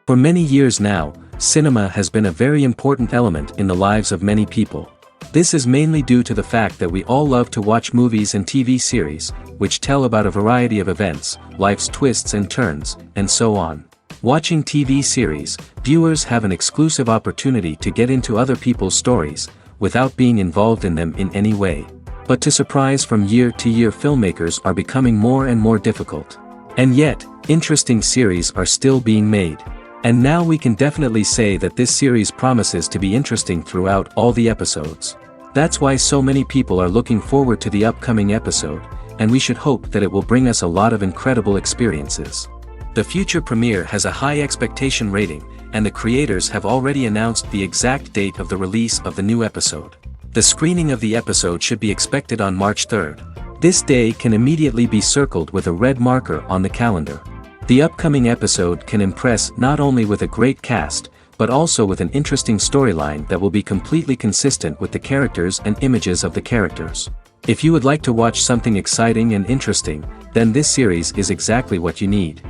For many years now, cinema has been a very important element in the lives of many people. This is mainly due to the fact that we all love to watch movies and TV series, which tell about a variety of events, life's twists and turns, and so on. Watching TV series, viewers have an exclusive opportunity to get into other people's stories, without being involved in them in any way. But to surprise from year to year, filmmakers are becoming more and more difficult. And yet, interesting series are still being made. And now we can definitely say that this series promises to be interesting throughout all the episodes. That's why so many people are looking forward to the upcoming episode, and we should hope that it will bring us a lot of incredible experiences. The future premiere has a high expectation rating, and the creators have already announced the exact date of the release of the new episode. The screening of the episode should be expected on March 3rd. This day can immediately be circled with a red marker on the calendar. The upcoming episode can impress not only with a great cast, but also with an interesting storyline that will be completely consistent with the characters and images of the characters. If you would like to watch something exciting and interesting, then this series is exactly what you need.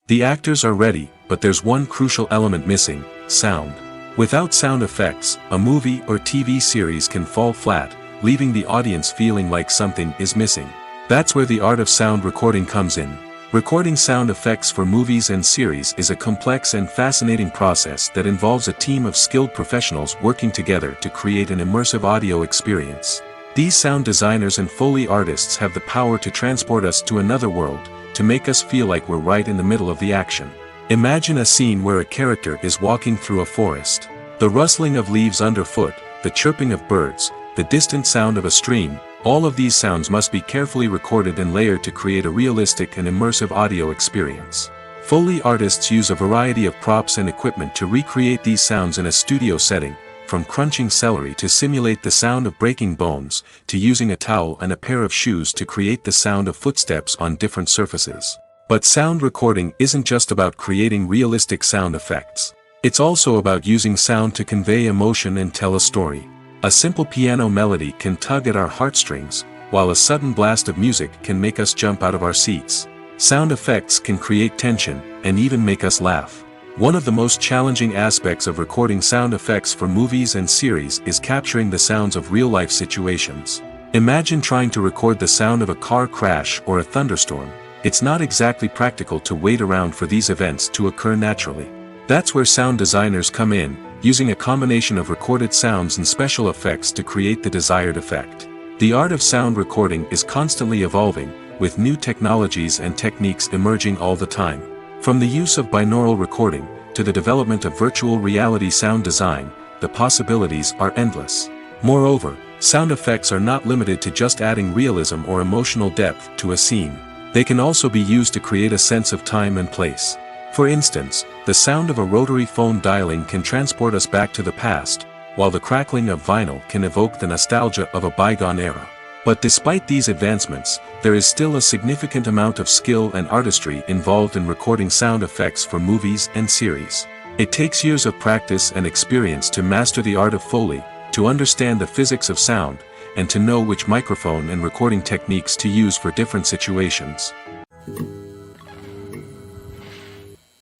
The actors are ready, but there's one crucial element missing: sound. Without sound effects, a movie or TV series can fall flat, leaving the audience feeling like something is missing. That's where the art of sound recording comes in. Recording sound effects for movies and series is a complex and fascinating process that involves a team of skilled professionals working together to create an immersive audio experience. These sound designers and Foley artists have the power to transport us to another world, to make us feel like we're right in the middle of the action. Imagine a scene where a character is walking through a forest. The rustling of leaves underfoot, the chirping of birds, the distant sound of a stream, all of these sounds must be carefully recorded and layered to create a realistic and immersive audio experience. Foley artists use a variety of props and equipment to recreate these sounds in a studio setting, from crunching celery to simulate the sound of breaking bones, to using a towel and a pair of shoes to create the sound of footsteps on different surfaces. But sound recording isn't just about creating realistic sound effects. It's also about using sound to convey emotion and tell a story. A simple piano melody can tug at our heartstrings, while a sudden blast of music can make us jump out of our seats. Sound effects can create tension, and even make us laugh. One of the most challenging aspects of recording sound effects for movies and series is capturing the sounds of real-life situations. Imagine trying to record the sound of a car crash or a thunderstorm. It's not exactly practical to wait around for these events to occur naturally. That's where sound designers come in, using a combination of recorded sounds and special effects to create the desired effect. The art of sound recording is constantly evolving, with new technologies and techniques emerging all the time. From the use of binaural recording, to the development of virtual reality sound design, the possibilities are endless. Moreover, sound effects are not limited to just adding realism or emotional depth to a scene. They can also be used to create a sense of time and place. For instance, the sound of a rotary phone dialing can transport us back to the past, while the crackling of vinyl can evoke the nostalgia of a bygone era. But despite these advancements, there is still a significant amount of skill and artistry involved in recording sound effects for movies and series. It takes years of practice and experience to master the art of Foley, to understand the physics of sound, and to know which microphone and recording techniques to use for different situations.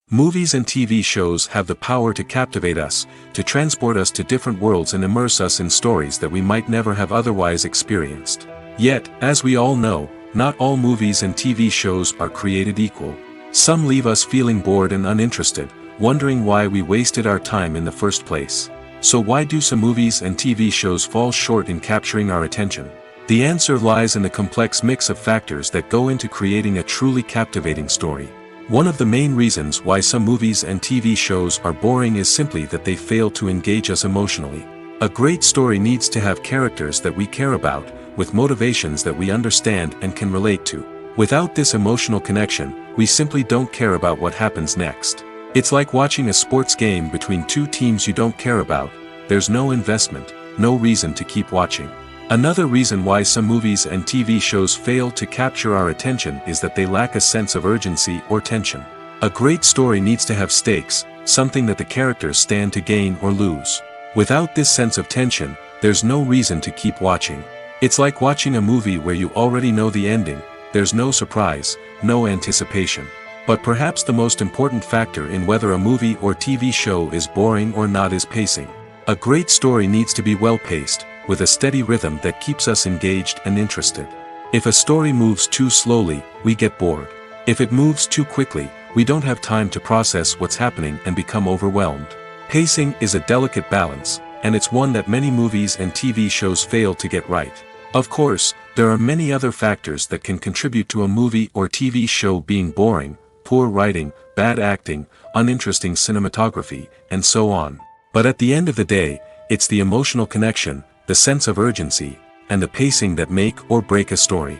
Movies and TV shows have the power to captivate us, to transport us to different worlds and immerse us in stories that we might never have otherwise experienced. Yet, as we all know, not all movies and TV shows are created equal. Some leave us feeling bored and uninterested, wondering why we wasted our time in the first place. So why do some movies and TV shows fall short in capturing our attention? The answer lies in the complex mix of factors that go into creating a truly captivating story. One of the main reasons why some movies and TV shows are boring is simply that they fail to engage us emotionally. A great story needs to have characters that we care about, with motivations that we understand and can relate to. Without this emotional connection, we simply don't care about what happens next. It's like watching a sports game between two teams you don't care about. There's no investment, no reason to keep watching. Another reason why some movies and TV shows fail to capture our attention is that they lack a sense of urgency or tension. A great story needs to have stakes, something that the characters stand to gain or lose. Without this sense of tension, there's no reason to keep watching. It's like watching a movie where you already know the ending. There's no surprise, no anticipation. But perhaps the most important factor in whether a movie or TV show is boring or not is pacing. A great story needs to be well-paced, with a steady rhythm that keeps us engaged and interested. If a story moves too slowly, we get bored. If it moves too quickly, we don't have time to process what's happening and become overwhelmed. Pacing is a delicate balance, and it's one that many movies and TV shows fail to get right. Of course, there are many other factors that can contribute to a movie or TV show being boring: poor writing, bad acting, uninteresting cinematography, and so on. But at the end of the day, it's the emotional connection, the sense of urgency, and the pacing that make or break a story.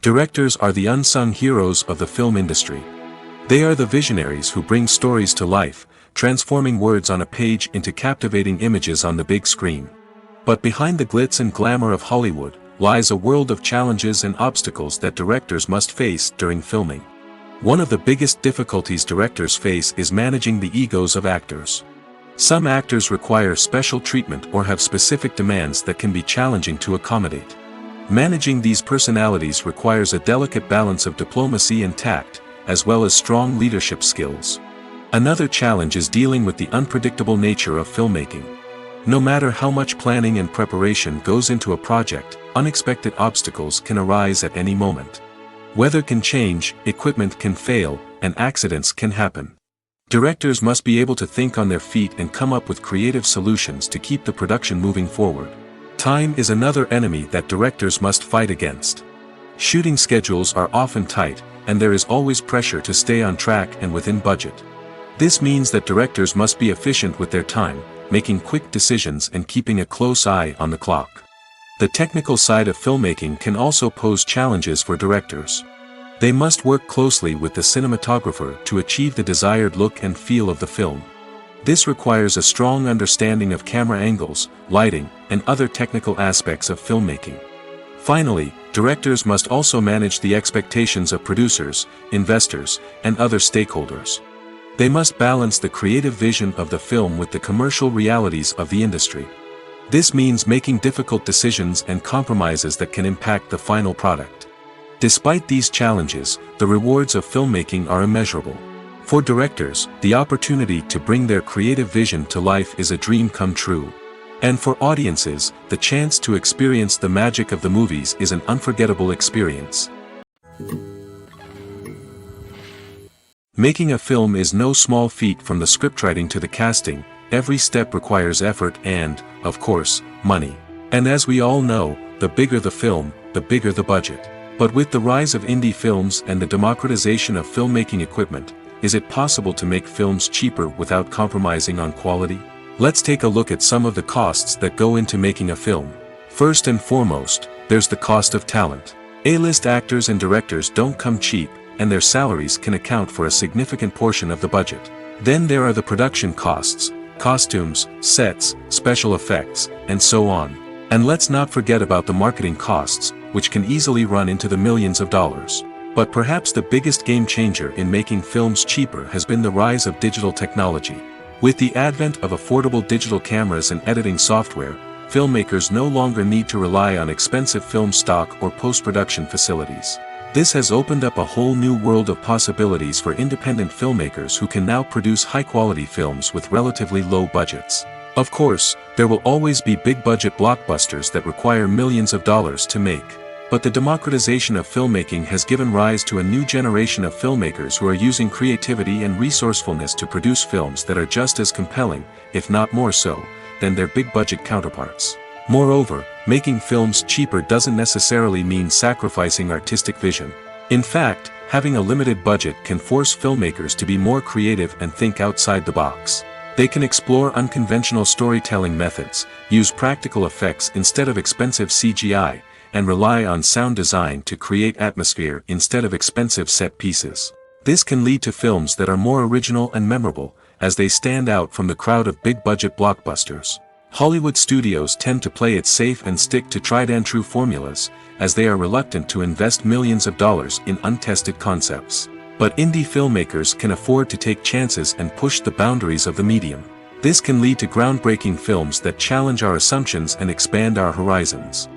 Directors are the unsung heroes of the film industry. They are the visionaries who bring stories to life, transforming words on a page into captivating images on the big screen. But behind the glitz and glamour of Hollywood lies a world of challenges and obstacles that directors must face during filming. One of the biggest difficulties directors face is managing the egos of actors. Some actors require special treatment or have specific demands that can be challenging to accommodate. Managing these personalities requires a delicate balance of diplomacy and tact, as well as strong leadership skills. Another challenge is dealing with the unpredictable nature of filmmaking. No matter how much planning and preparation goes into a project, unexpected obstacles can arise at any moment. Weather can change, equipment can fail, and accidents can happen. Directors must be able to think on their feet and come up with creative solutions to keep the production moving forward. Time is another enemy that directors must fight against. Shooting schedules are often tight, and there is always pressure to stay on track and within budget. This means that directors must be efficient with their time, making quick decisions and keeping a close eye on the clock. The technical side of filmmaking can also pose challenges for directors. They must work closely with the cinematographer to achieve the desired look and feel of the film. This requires a strong understanding of camera angles, lighting, and other technical aspects of filmmaking. Finally, directors must also manage the expectations of producers, investors, and other stakeholders. They must balance the creative vision of the film with the commercial realities of the industry. This means making difficult decisions and compromises that can impact the final product. Despite these challenges, the rewards of filmmaking are immeasurable. For directors, the opportunity to bring their creative vision to life is a dream come true. And for audiences, the chance to experience the magic of the movies is an unforgettable experience. Making a film is no small feat. From the scriptwriting to the casting, every step requires effort and, of course, money. And as we all know, the bigger the film, the bigger the budget. But with the rise of indie films and the democratization of filmmaking equipment, is it possible to make films cheaper without compromising on quality? Let's take a look at some of the costs that go into making a film. First and foremost, there's the cost of talent. A-list actors and directors don't come cheap, and their salaries can account for a significant portion of the budget. Then there are the production costs, costumes, sets, special effects, and so on. And let's not forget about the marketing costs, which can easily run into the millions of dollars. But perhaps the biggest game changer in making films cheaper has been the rise of digital technology. With the advent of affordable digital cameras and editing software, filmmakers no longer need to rely on expensive film stock or post-production facilities. This has opened up a whole new world of possibilities for independent filmmakers who can now produce high-quality films with relatively low budgets. Of course, there will always be big-budget blockbusters that require millions of dollars to make. But the democratization of filmmaking has given rise to a new generation of filmmakers who are using creativity and resourcefulness to produce films that are just as compelling, if not more so, than their big-budget counterparts. Moreover, making films cheaper doesn't necessarily mean sacrificing artistic vision. In fact, having a limited budget can force filmmakers to be more creative and think outside the box. They can explore unconventional storytelling methods, use practical effects instead of expensive CGI, and rely on sound design to create atmosphere instead of expensive set pieces. This can lead to films that are more original and memorable, as they stand out from the crowd of big-budget blockbusters. Hollywood studios tend to play it safe and stick to tried-and-true formulas, as they are reluctant to invest millions of dollars in untested concepts. But indie filmmakers can afford to take chances and push the boundaries of the medium. This can lead to groundbreaking films that challenge our assumptions and expand our horizons.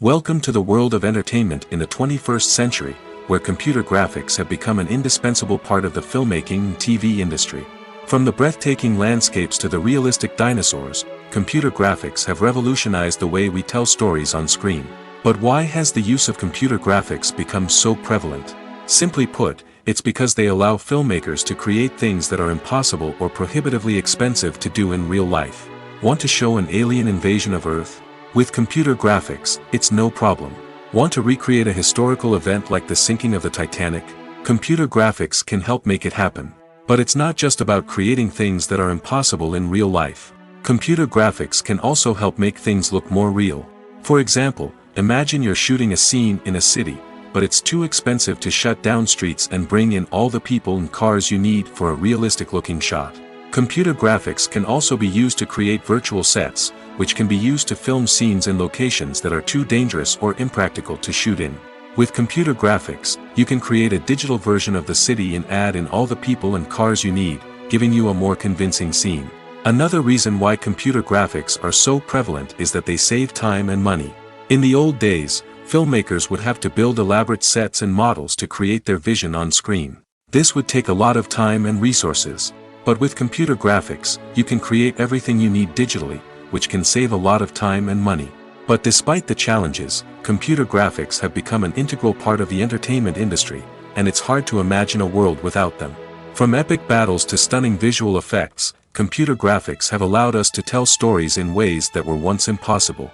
Welcome to the world of entertainment in the 21st century, where computer graphics have become an indispensable part of the filmmaking and TV industry. From the breathtaking landscapes to the realistic dinosaurs, computer graphics have revolutionized the way we tell stories on screen. But why has the use of computer graphics become so prevalent? Simply put, it's because they allow filmmakers to create things that are impossible or prohibitively expensive to do in real life. Want to show an alien invasion of Earth? With computer graphics, it's no problem. Want to recreate a historical event like the sinking of the Titanic? Computer graphics can help make it happen. But it's not just about creating things that are impossible in real life. Computer graphics can also help make things look more real. For example, imagine you're shooting a scene in a city, but it's too expensive to shut down streets and bring in all the people and cars you need for a realistic-looking shot. Computer graphics can also be used to create virtual sets, which can be used to film scenes in locations that are too dangerous or impractical to shoot in. With computer graphics, you can create a digital version of the city and add in all the people and cars you need, giving you a more convincing scene. Another reason why computer graphics are so prevalent is that they save time and money. In the old days, filmmakers would have to build elaborate sets and models to create their vision on screen. This would take a lot of time and resources. But with computer graphics, you can create everything you need digitally, which can save a lot of time and money. But despite the challenges, computer graphics have become an integral part of the entertainment industry, and it's hard to imagine a world without them. From epic battles to stunning visual effects, computer graphics have allowed us to tell stories in ways that were once impossible.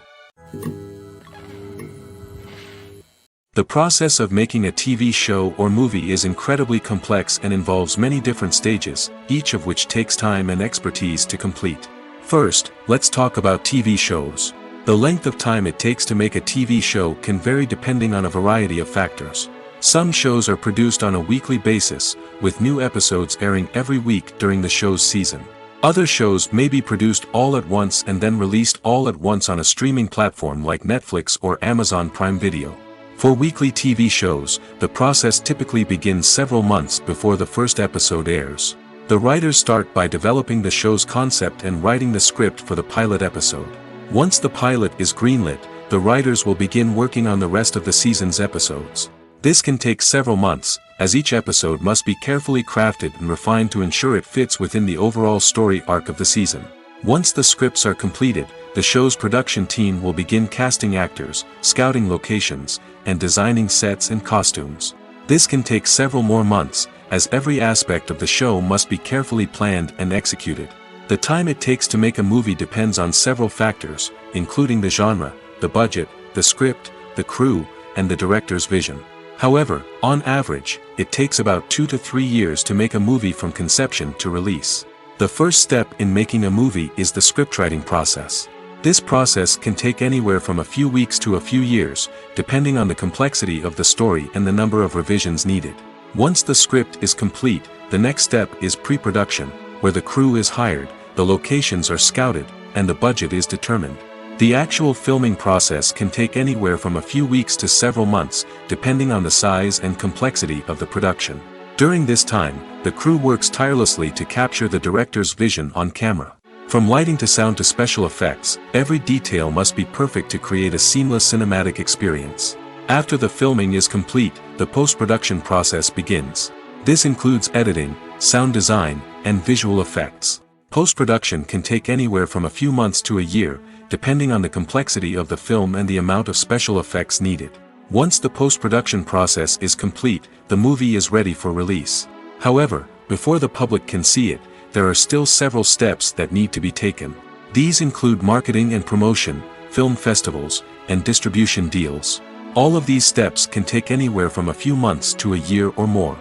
The process of making a TV show or movie is incredibly complex and involves many different stages, each of which takes time and expertise to complete. First, let's talk about TV shows. The length of time it takes to make a TV show can vary depending on a variety of factors. Some shows are produced on a weekly basis, with new episodes airing every week during the show's season. Other shows may be produced all at once and then released all at once on a streaming platform like Netflix or Amazon Prime Video. For weekly TV shows, the process typically begins several months before the first episode airs. The writers start by developing the show's concept and writing the script for the pilot episode. Once the pilot is greenlit, the writers will begin working on the rest of the season's episodes. This can take several months, as each episode must be carefully crafted and refined to ensure it fits within the overall story arc of the season. Once the scripts are completed, the show's production team will begin casting actors, scouting locations, and designing sets and costumes. This can take several more months, as every aspect of the show must be carefully planned and executed. The time it takes to make a movie depends on several factors, including the genre, the budget, the script, the crew, and the director's vision. However, on average, it takes about 2 to 3 years to make a movie from conception to release. The first step in making a movie is the scriptwriting process. This process can take anywhere from a few weeks to a few years, depending on the complexity of the story and the number of revisions needed. Once the script is complete, the next step is pre-production, where the crew is hired, the locations are scouted, and the budget is determined. The actual filming process can take anywhere from a few weeks to several months, depending on the size and complexity of the production. During this time, the crew works tirelessly to capture the director's vision on camera. From lighting to sound to special effects, every detail must be perfect to create a seamless cinematic experience. After the filming is complete, the post-production process begins. This includes editing, sound design, and visual effects. Post-production can take anywhere from a few months to a year, depending on the complexity of the film and the amount of special effects needed. Once the post-production process is complete, the movie is ready for release. However, before the public can see it, there are still several steps that need to be taken. These include marketing and promotion, film festivals, and distribution deals. All of these steps can take anywhere from a few months to a year or more.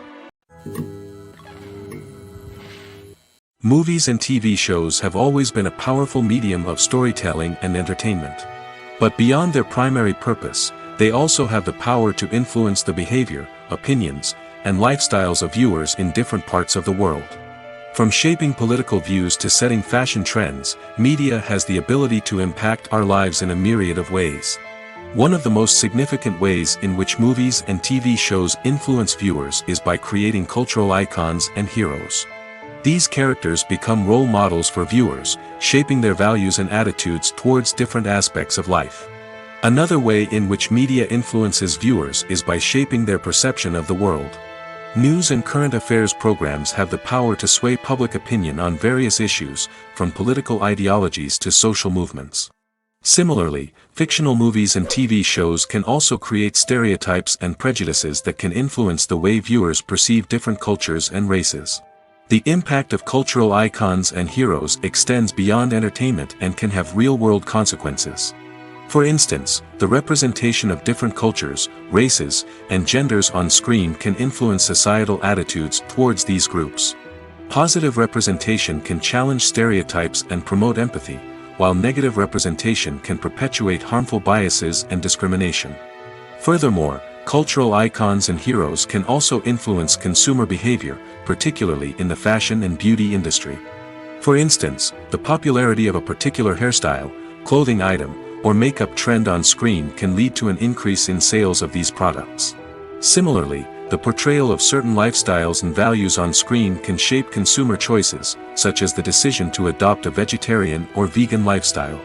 Movies and TV shows have always been a powerful medium of storytelling and entertainment. But beyond their primary purpose, they also have the power to influence the behavior, opinions, and lifestyles of viewers in different parts of the world. From shaping political views to setting fashion trends, media has the ability to impact our lives in a myriad of ways. One of the most significant ways in which movies and TV shows influence viewers is by creating cultural icons and heroes. These characters become role models for viewers, shaping their values and attitudes towards different aspects of life. Another way in which media influences viewers is by shaping their perception of the world. News and current affairs programs have the power to sway public opinion on various issues, from political ideologies to social movements. Similarly, fictional movies and TV shows can also create stereotypes and prejudices that can influence the way viewers perceive different cultures and races. The impact of cultural icons and heroes extends beyond entertainment and can have real-world consequences. For instance, the representation of different cultures, races, and genders on screen can influence societal attitudes towards these groups. Positive representation can challenge stereotypes and promote empathy, while negative representation can perpetuate harmful biases and discrimination. Furthermore, cultural icons and heroes can also influence consumer behavior, particularly in the fashion and beauty industry. For instance, the popularity of a particular hairstyle, clothing item, or makeup trend on screen can lead to an increase in sales of these products. Similarly, the portrayal of certain lifestyles and values on screen can shape consumer choices, such as the decision to adopt a vegetarian or vegan lifestyle.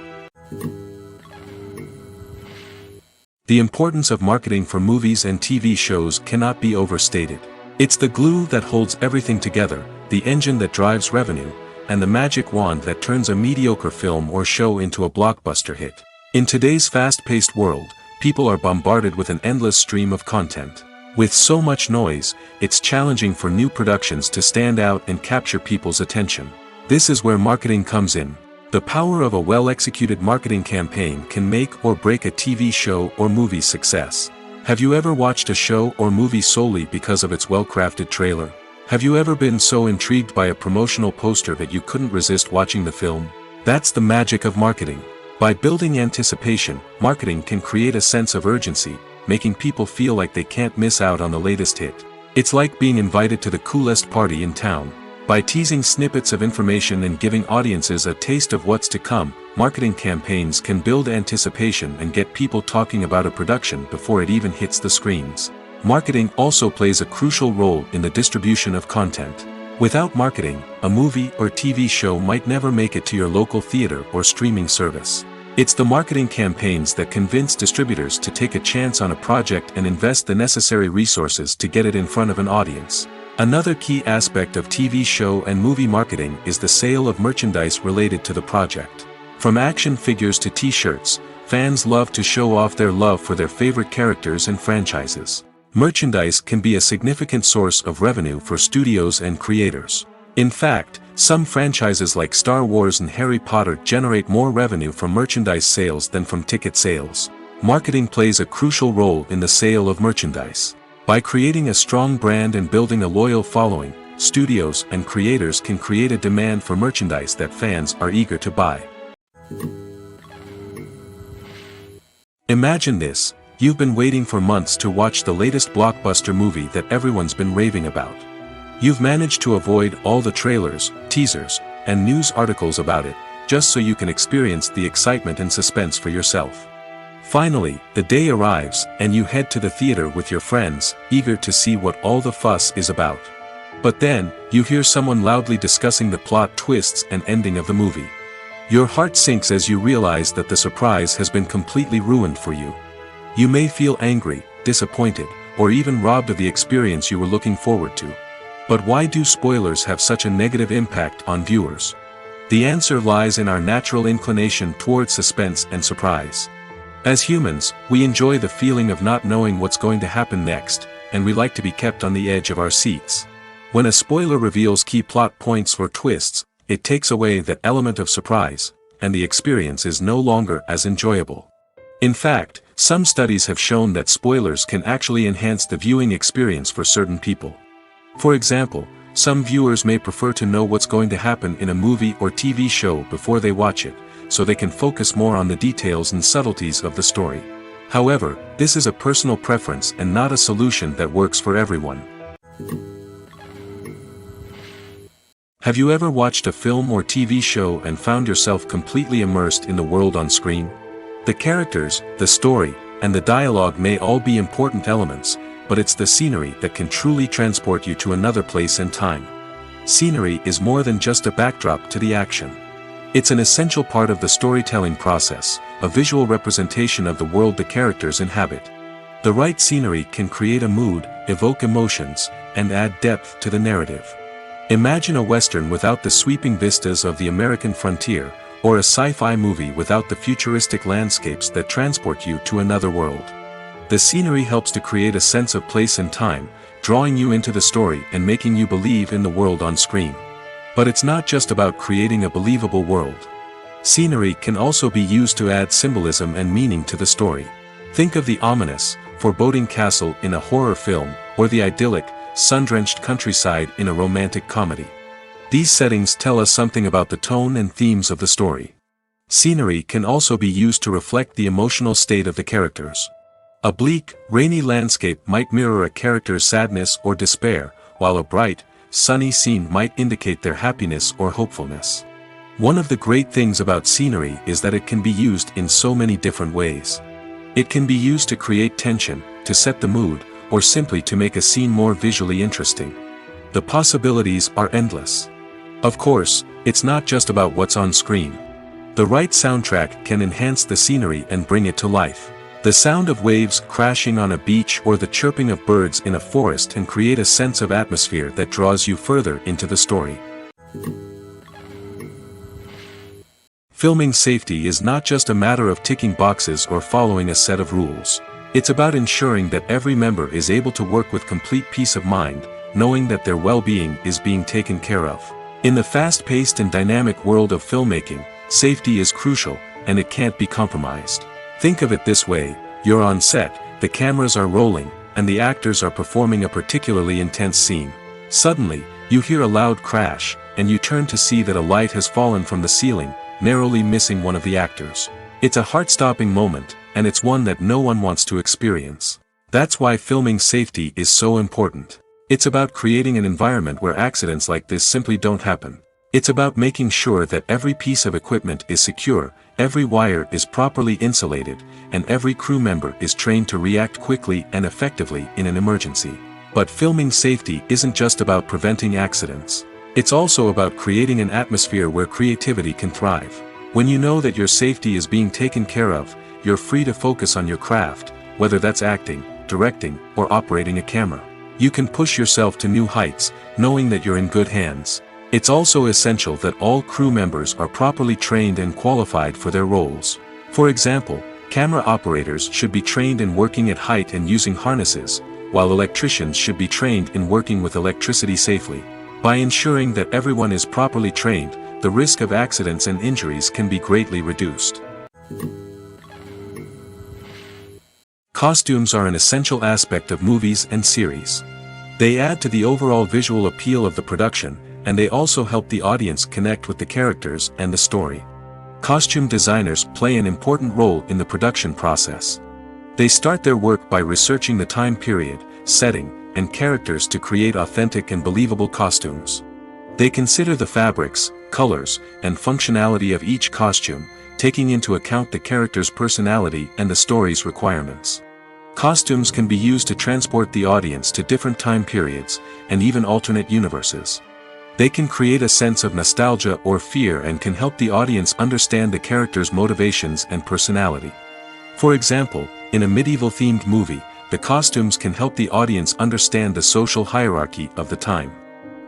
The importance of marketing for movies and TV shows cannot be overstated. It's the glue that holds everything together, the engine that drives revenue, and the magic wand that turns a mediocre film or show into a blockbuster hit. In today's fast-paced world, people are bombarded with an endless stream of content. With so much noise, it's challenging for new productions to stand out and capture people's attention. This is where marketing comes in. The power of a well-executed marketing campaign can make or break a TV show or movie's success. Have you ever watched a show or movie solely because of its well-crafted trailer? Have you ever been so intrigued by a promotional poster that you couldn't resist watching the film? That's the magic of marketing. By building anticipation, marketing can create a sense of urgency, making people feel like they can't miss out on the latest hit. It's like being invited to the coolest party in town. By teasing snippets of information and giving audiences a taste of what's to come, marketing campaigns can build anticipation and get people talking about a production before it even hits the screens. Marketing also plays a crucial role in the distribution of content. Without marketing, a movie or TV show might never make it to your local theater or streaming service. It's the marketing campaigns that convince distributors to take a chance on a project and invest the necessary resources to get it in front of an audience. Another key aspect of TV show and movie marketing is the sale of merchandise related to the project. From action figures to t-shirts, fans love to show off their love for their favorite characters and franchises. Merchandise can be a significant source of revenue for studios and creators. In fact, some franchises like Star Wars and Harry Potter generate more revenue from merchandise sales than from ticket sales. Marketing plays a crucial role in the sale of merchandise. By creating a strong brand and building a loyal following, studios and creators can create a demand for merchandise that fans are eager to buy. Imagine this: you've been waiting for months to watch the latest blockbuster movie that everyone's been raving about. You've managed to avoid all the trailers, teasers, and news articles about it, just so you can experience the excitement and suspense for yourself. Finally, the day arrives, and you head to the theater with your friends, eager to see what all the fuss is about. But then, you hear someone loudly discussing the plot twists and ending of the movie. Your heart sinks as you realize that the surprise has been completely ruined for you. You may feel angry, disappointed, or even robbed of the experience you were looking forward to. But why do spoilers have such a negative impact on viewers? The answer lies in our natural inclination towards suspense and surprise. As humans, we enjoy the feeling of not knowing what's going to happen next, and we like to be kept on the edge of our seats. When a spoiler reveals key plot points or twists, it takes away that element of surprise, and the experience is no longer as enjoyable. In fact, some studies have shown that spoilers can actually enhance the viewing experience for certain people. For example, some viewers may prefer to know what's going to happen in a movie or TV show before they watch it, so they can focus more on the details and subtleties of the story. However, this is a personal preference and not a solution that works for everyone. Have you ever watched a film or TV show and found yourself completely immersed in the world on screen? The characters, the story, and the dialogue may all be important elements, but it's the scenery that can truly transport you to another place and time. Scenery is more than just a backdrop to the action. It's an essential part of the storytelling process, a visual representation of the world the characters inhabit. The right scenery can create a mood, evoke emotions, and add depth to the narrative. Imagine a Western without the sweeping vistas of the American frontier, or a sci-fi movie without the futuristic landscapes that transport you to another world. The scenery helps to create a sense of place and time, drawing you into the story and making you believe in the world on screen. But it's not just about creating a believable world. Scenery can also be used to add symbolism and meaning to the story. Think of the ominous, foreboding castle in a horror film, or the idyllic, sun-drenched countryside in a romantic comedy. These settings tell us something about the tone and themes of the story. Scenery can also be used to reflect the emotional state of the characters. A bleak, rainy landscape might mirror a character's sadness or despair, while a bright, sunny scene might indicate their happiness or hopefulness. One of the great things about scenery is that it can be used in so many different ways. It can be used to create tension, to set the mood, or simply to make a scene more visually interesting. The possibilities are endless. Of course, it's not just about what's on screen. The right soundtrack can enhance the scenery and bring it to life. The sound of waves crashing on a beach or the chirping of birds in a forest can create a sense of atmosphere that draws you further into the story. Filming safety is not just a matter of ticking boxes or following a set of rules. It's about ensuring that every member is able to work with complete peace of mind, knowing that their well-being is being taken care of. In the fast-paced and dynamic world of filmmaking, safety is crucial, and it can't be compromised. Think of it this way: you're on set, the cameras are rolling, and the actors are performing a particularly intense scene. Suddenly, you hear a loud crash, and you turn to see that a light has fallen from the ceiling, narrowly missing one of the actors. It's a heart-stopping moment, and it's one that no one wants to experience. That's why filming safety is so important. It's about creating an environment where accidents like this simply don't happen. It's about making sure that every piece of equipment is secure, every wire is properly insulated, and every crew member is trained to react quickly and effectively in an emergency. But filming safety isn't just about preventing accidents. It's also about creating an atmosphere where creativity can thrive. When you know that your safety is being taken care of, you're free to focus on your craft, whether that's acting, directing, or operating a camera. You can push yourself to new heights, knowing that you're in good hands. It's also essential that all crew members are properly trained and qualified for their roles. For example, camera operators should be trained in working at height and using harnesses, while electricians should be trained in working with electricity safely. By ensuring that everyone is properly trained, the risk of accidents and injuries can be greatly reduced. Costumes are an essential aspect of movies and series. They add to the overall visual appeal of the production, and they also help the audience connect with the characters and the story. Costume designers play an important role in the production process. They start their work by researching the time period, setting, and characters to create authentic and believable costumes. They consider the fabrics, colors, and functionality of each costume, taking into account the character's personality and the story's requirements. Costumes can be used to transport the audience to different time periods, and even alternate universes. They can create a sense of nostalgia or fear and can help the audience understand the character's motivations and personality. For example, in a medieval-themed movie, the costumes can help the audience understand the social hierarchy of the time.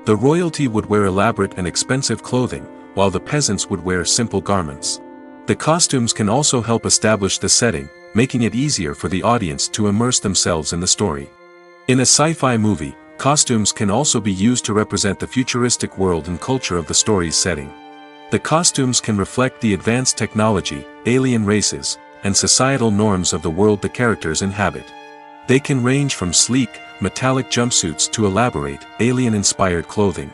The royalty would wear elaborate and expensive clothing, while the peasants would wear simple garments. The costumes can also help establish the setting, making it easier for the audience to immerse themselves in the story. In a sci-fi movie, costumes can also be used to represent the futuristic world and culture of the story's setting. The costumes can reflect the advanced technology, alien races, and societal norms of the world the characters inhabit. They can range from sleek, metallic jumpsuits to elaborate, alien-inspired clothing.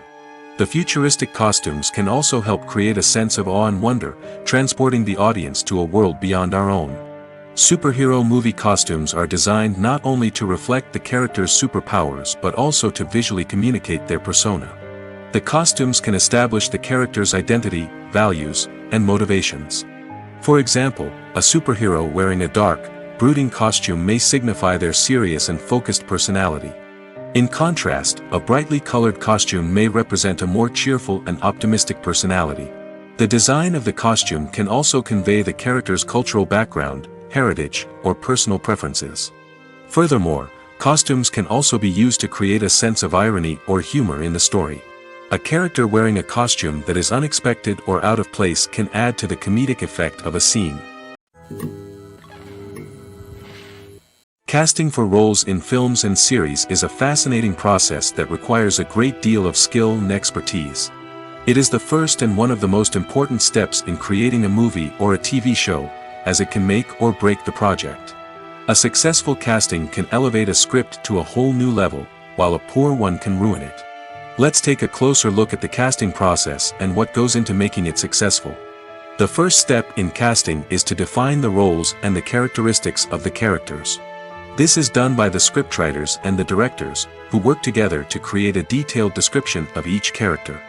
The futuristic costumes can also help create a sense of awe and wonder, transporting the audience to a world beyond our own. Superhero movie costumes are designed not only to reflect the character's superpowers but also to visually communicate their persona. The costumes can establish the character's identity, values, and motivations. For example, a superhero wearing a dark, brooding costume may signify their serious and focused personality. In contrast, a brightly colored costume may represent a more cheerful and optimistic personality. The design of the costume can also convey the character's cultural background, heritage, or personal preferences. Furthermore, costumes can also be used to create a sense of irony or humor in the story. A character wearing a costume that is unexpected or out of place can add to the comedic effect of a scene. Casting for roles in films and series is a fascinating process that requires a great deal of skill and expertise. It is the first and one of the most important steps in creating a movie or a TV show, as it can make or break the project. A successful casting can elevate a script to a whole new level, while a poor one can ruin it. Let's take a closer look at the casting process and what goes into making it successful. The first step in casting is to define the roles and the characteristics of the characters. This is done by the scriptwriters and the directors, who work together to create a detailed description of each character.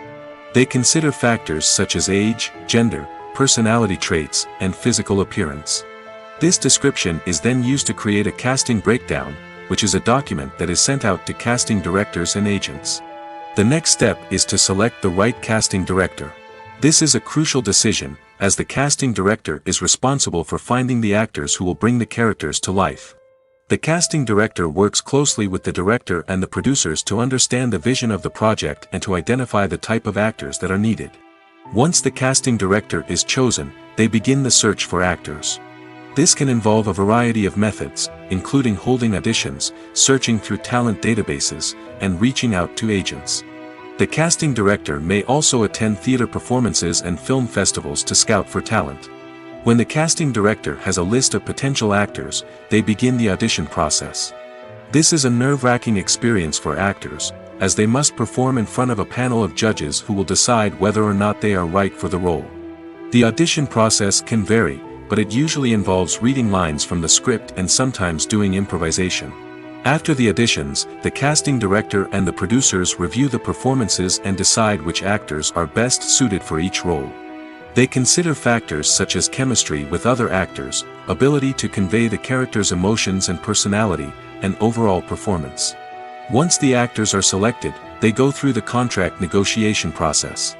They consider factors such as age, gender, personality traits, and physical appearance. This description is then used to create a casting breakdown, which is a document that is sent out to casting directors and agents. The next step is to select the right casting director. This is a crucial decision, as the casting director is responsible for finding the actors who will bring the characters to life. The casting director works closely with the director and the producers to understand the vision of the project and to identify the type of actors that are needed. Once the casting director is chosen, they begin the search for actors. This can involve a variety of methods, including holding auditions, searching through talent databases, and reaching out to agents. The casting director may also attend theater performances and film festivals to scout for talent. When the casting director has a list of potential actors, they begin the audition process. This is a nerve-wracking experience for actors, as they must perform in front of a panel of judges who will decide whether or not they are right for the role. The audition process can vary, but it usually involves reading lines from the script and sometimes doing improvisation. After the auditions, the casting director and the producers review the performances and decide which actors are best suited for each role. They consider factors such as chemistry with other actors, ability to convey the character's emotions and personality, and overall performance. Once the actors are selected, they go through the contract negotiation process.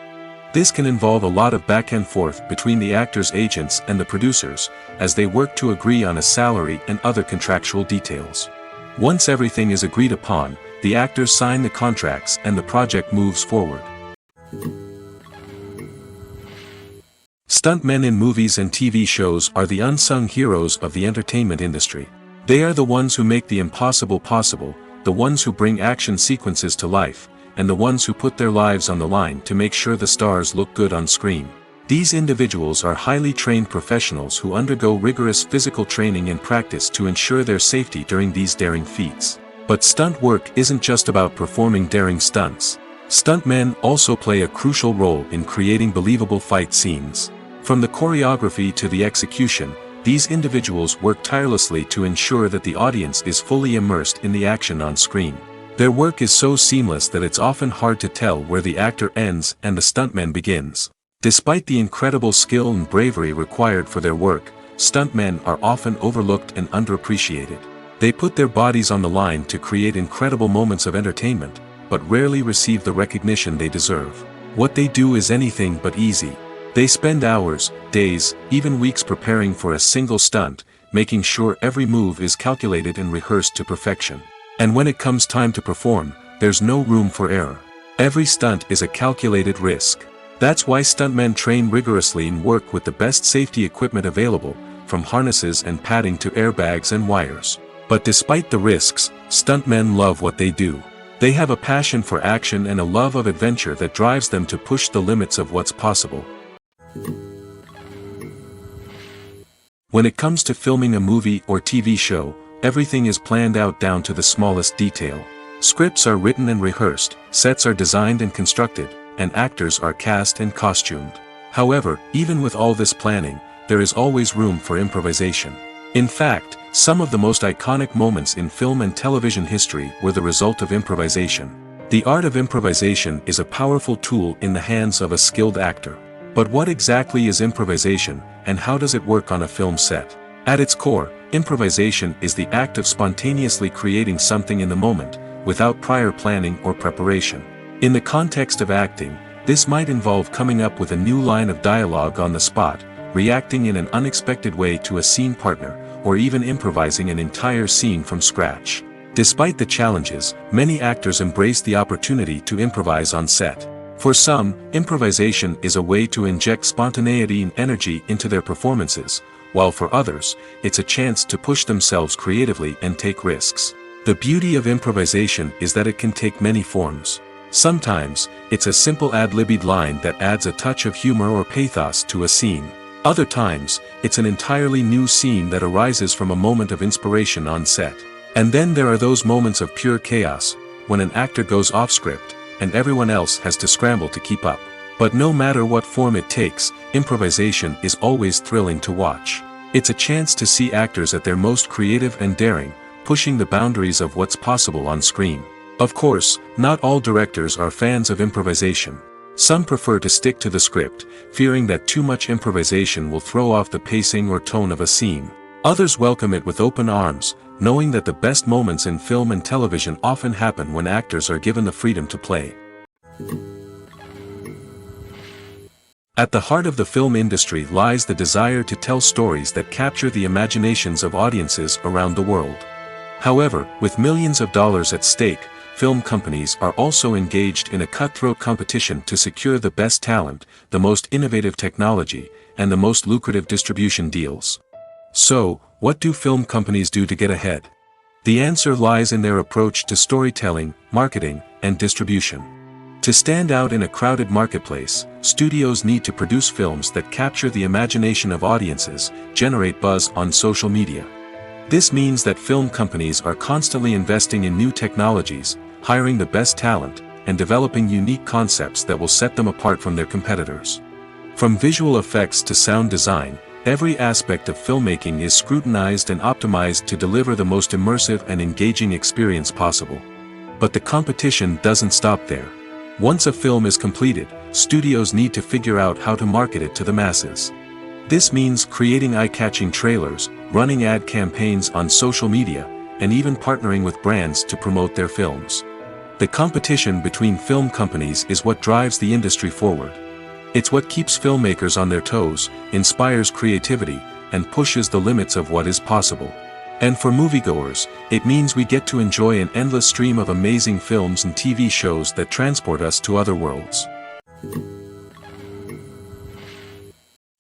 This can involve a lot of back and forth between the actors' agents and the producers, as they work to agree on a salary and other contractual details. Once everything is agreed upon, the actors sign the contracts and the project moves forward. Stuntmen in movies and TV shows are the unsung heroes of the entertainment industry. They are the ones who make the impossible possible, the ones who bring action sequences to life, and the ones who put their lives on the line to make sure the stars look good on screen. These individuals are highly trained professionals who undergo rigorous physical training and practice to ensure their safety during these daring feats. But stunt work isn't just about performing daring stunts. Stuntmen also play a crucial role in creating believable fight scenes. From the choreography to the execution, these individuals work tirelessly to ensure that the audience is fully immersed in the action on screen. Their work is so seamless that it's often hard to tell where the actor ends and the stuntman begins. Despite the incredible skill and bravery required for their work, stuntmen are often overlooked and underappreciated. They put their bodies on the line to create incredible moments of entertainment, but rarely receive the recognition they deserve. What they do is anything but easy. They spend hours, days, even weeks preparing for a single stunt, making sure every move is calculated and rehearsed to perfection. And when it comes time to perform, there's no room for error. Every stunt is a calculated risk. That's why stuntmen train rigorously and work with the best safety equipment available, from harnesses and padding to airbags and wires. But despite the risks, stuntmen love what they do. They have a passion for action and a love of adventure that drives them to push the limits of what's possible. When it comes to filming a movie or TV show, everything is planned out down to the smallest detail. Scripts are written and rehearsed, sets are designed and constructed, and actors are cast and costumed. However, even with all this planning, there is always room for improvisation. In fact, some of the most iconic moments in film and television history were the result of improvisation. The art of improvisation is a powerful tool in the hands of a skilled actor. But what exactly is improvisation, and how does it work on a film set? At its core, improvisation is the act of spontaneously creating something in the moment, without prior planning or preparation. In the context of acting, This might involve coming up with a new line of dialogue on the spot, reacting in an unexpected way to a scene partner, or even improvising an entire scene from scratch. Despite the challenges, many actors embrace the opportunity to improvise on set. For some, improvisation is a way to inject spontaneity and energy into their performances, while for others, it's a chance to push themselves creatively and take risks. The beauty of improvisation is that it can take many forms. Sometimes, it's a simple ad-libbed line that adds a touch of humor or pathos to a scene. Other times, it's an entirely new scene that arises from a moment of inspiration on set. And then there are those moments of pure chaos, when an actor goes off script, and everyone else has to scramble to keep up. But no matter what form it takes, improvisation is always thrilling to watch. It's a chance to see actors at their most creative and daring, pushing the boundaries of what's possible on screen. Of course, not all directors are fans of improvisation. Some prefer to stick to the script, fearing that too much improvisation will throw off the pacing or tone of a scene. Others welcome it with open arms, knowing that the best moments in film and television often happen when actors are given the freedom to play. At the heart of the film industry lies the desire to tell stories that capture the imaginations of audiences around the world. However, with millions of dollars at stake, film companies are also engaged in a cutthroat competition to secure the best talent, the most innovative technology, and the most lucrative distribution deals. So, what do film companies do to get ahead? The answer lies in their approach to storytelling, marketing, and distribution. To stand out in a crowded marketplace, studios need to produce films that capture the imagination of audiences, generate buzz on social media. This means that film companies are constantly investing in new technologies, hiring the best talent, and developing unique concepts that will set them apart from their competitors. From visual effects to sound design, every aspect of filmmaking is scrutinized and optimized to deliver the most immersive and engaging experience possible. But the competition doesn't stop there. Once a film is completed, studios need to figure out how to market it to the masses. This means creating eye-catching trailers, running ad campaigns on social media, and even partnering with brands to promote their films. The competition between film companies is what drives the industry forward. It's what keeps filmmakers on their toes, inspires creativity, and pushes the limits of what is possible. And for moviegoers, it means we get to enjoy an endless stream of amazing films and TV shows that transport us to other worlds.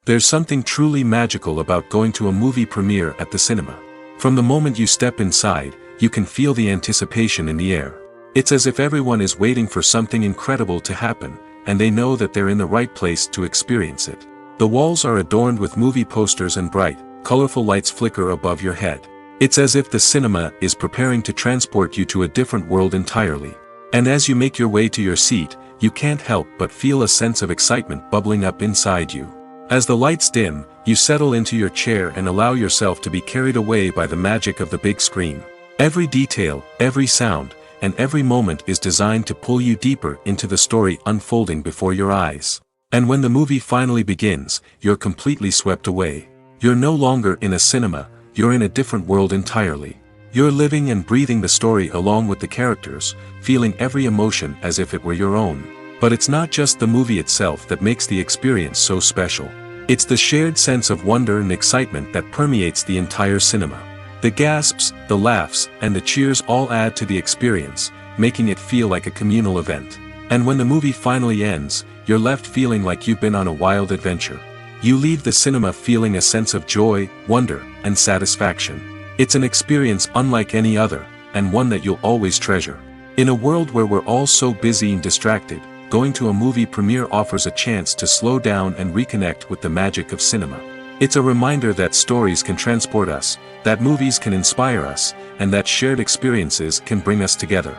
There's something truly magical about going to a movie premiere at the cinema. From the moment you step inside, you can feel the anticipation in the air. It's as if everyone is waiting for something incredible to happen, and they know that they're in the right place to experience it. The walls are adorned with movie posters and bright, colorful lights flicker above your head. It's as if the cinema is preparing to transport you to a different world entirely. And as you make your way to your seat, you can't help but feel a sense of excitement bubbling up inside you. As the lights dim, you settle into your chair and allow yourself to be carried away by the magic of the big screen. Every detail, every sound, and every moment is designed to pull you deeper into the story unfolding before your eyes. And when the movie finally begins, you're completely swept away. You're no longer in a cinema, you're in a different world entirely. You're living and breathing the story along with the characters, feeling every emotion as if it were your own. But it's not just the movie itself that makes the experience so special. It's the shared sense of wonder and excitement that permeates the entire cinema. The gasps, the laughs, and the cheers all add to the experience, making it feel like a communal event. And when the movie finally ends, you're left feeling like you've been on a wild adventure. You leave the cinema feeling a sense of joy, wonder, and satisfaction. It's an experience unlike any other, and one that you'll always treasure. In a world where we're all so busy and distracted, going to a movie premiere offers a chance to slow down and reconnect with the magic of cinema. It's a reminder that stories can transport us, that movies can inspire us, and that shared experiences can bring us together.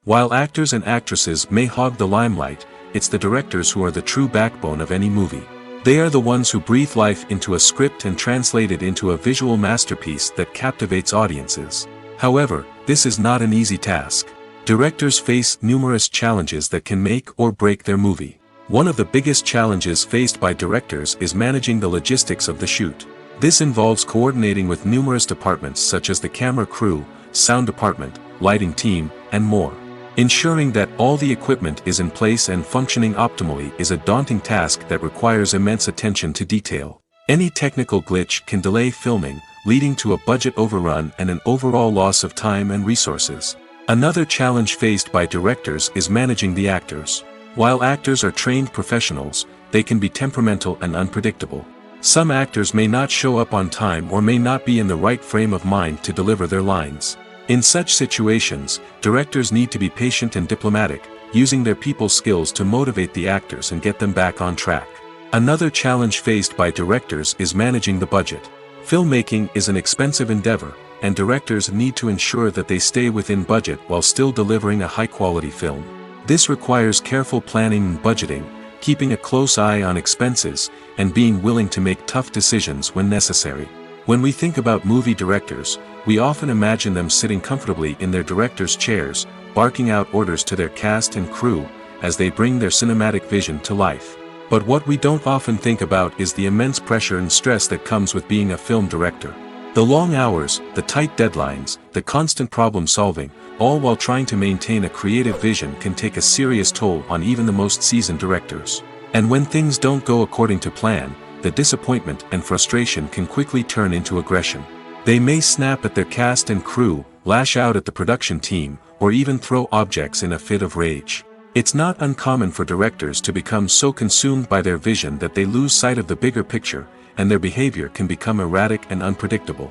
While actors and actresses may hog the limelight, it's the directors who are the true backbone of any movie. They are the ones who breathe life into a script and translate it into a visual masterpiece that captivates audiences. However, this is not an easy task. Directors face numerous challenges that can make or break their movie. One of the biggest challenges faced by directors is managing the logistics of the shoot. This involves coordinating with numerous departments such as the camera crew, sound department, lighting team, and more. Ensuring that all the equipment is in place and functioning optimally is a daunting task that requires immense attention to detail. Any technical glitch can delay filming, leading to a budget overrun and an overall loss of time and resources. Another challenge faced by directors is managing the actors. While actors are trained professionals, they can be temperamental and unpredictable. Some actors may not show up on time or may not be in the right frame of mind to deliver their lines. In such situations, directors need to be patient and diplomatic, using their people skills to motivate the actors and get them back on track. Another challenge faced by directors is managing the budget. Filmmaking is an expensive endeavor, and directors need to ensure that they stay within budget while still delivering a high-quality film. This requires careful planning and budgeting, keeping a close eye on expenses, and being willing to make tough decisions when necessary. When we think about movie directors, we often imagine them sitting comfortably in their director's chairs, barking out orders to their cast and crew, as they bring their cinematic vision to life. But what we don't often think about is the immense pressure and stress that comes with being a film director. The long hours, the tight deadlines, the constant problem solving, all while trying to maintain a creative vision can take a serious toll on even the most seasoned directors. And when things don't go according to plan, the disappointment and frustration can quickly turn into aggression. They may snap at their cast and crew, lash out at the production team, or even throw objects in a fit of rage. It's not uncommon for directors to become so consumed by their vision that they lose sight of the bigger picture, and their behavior can become erratic and unpredictable.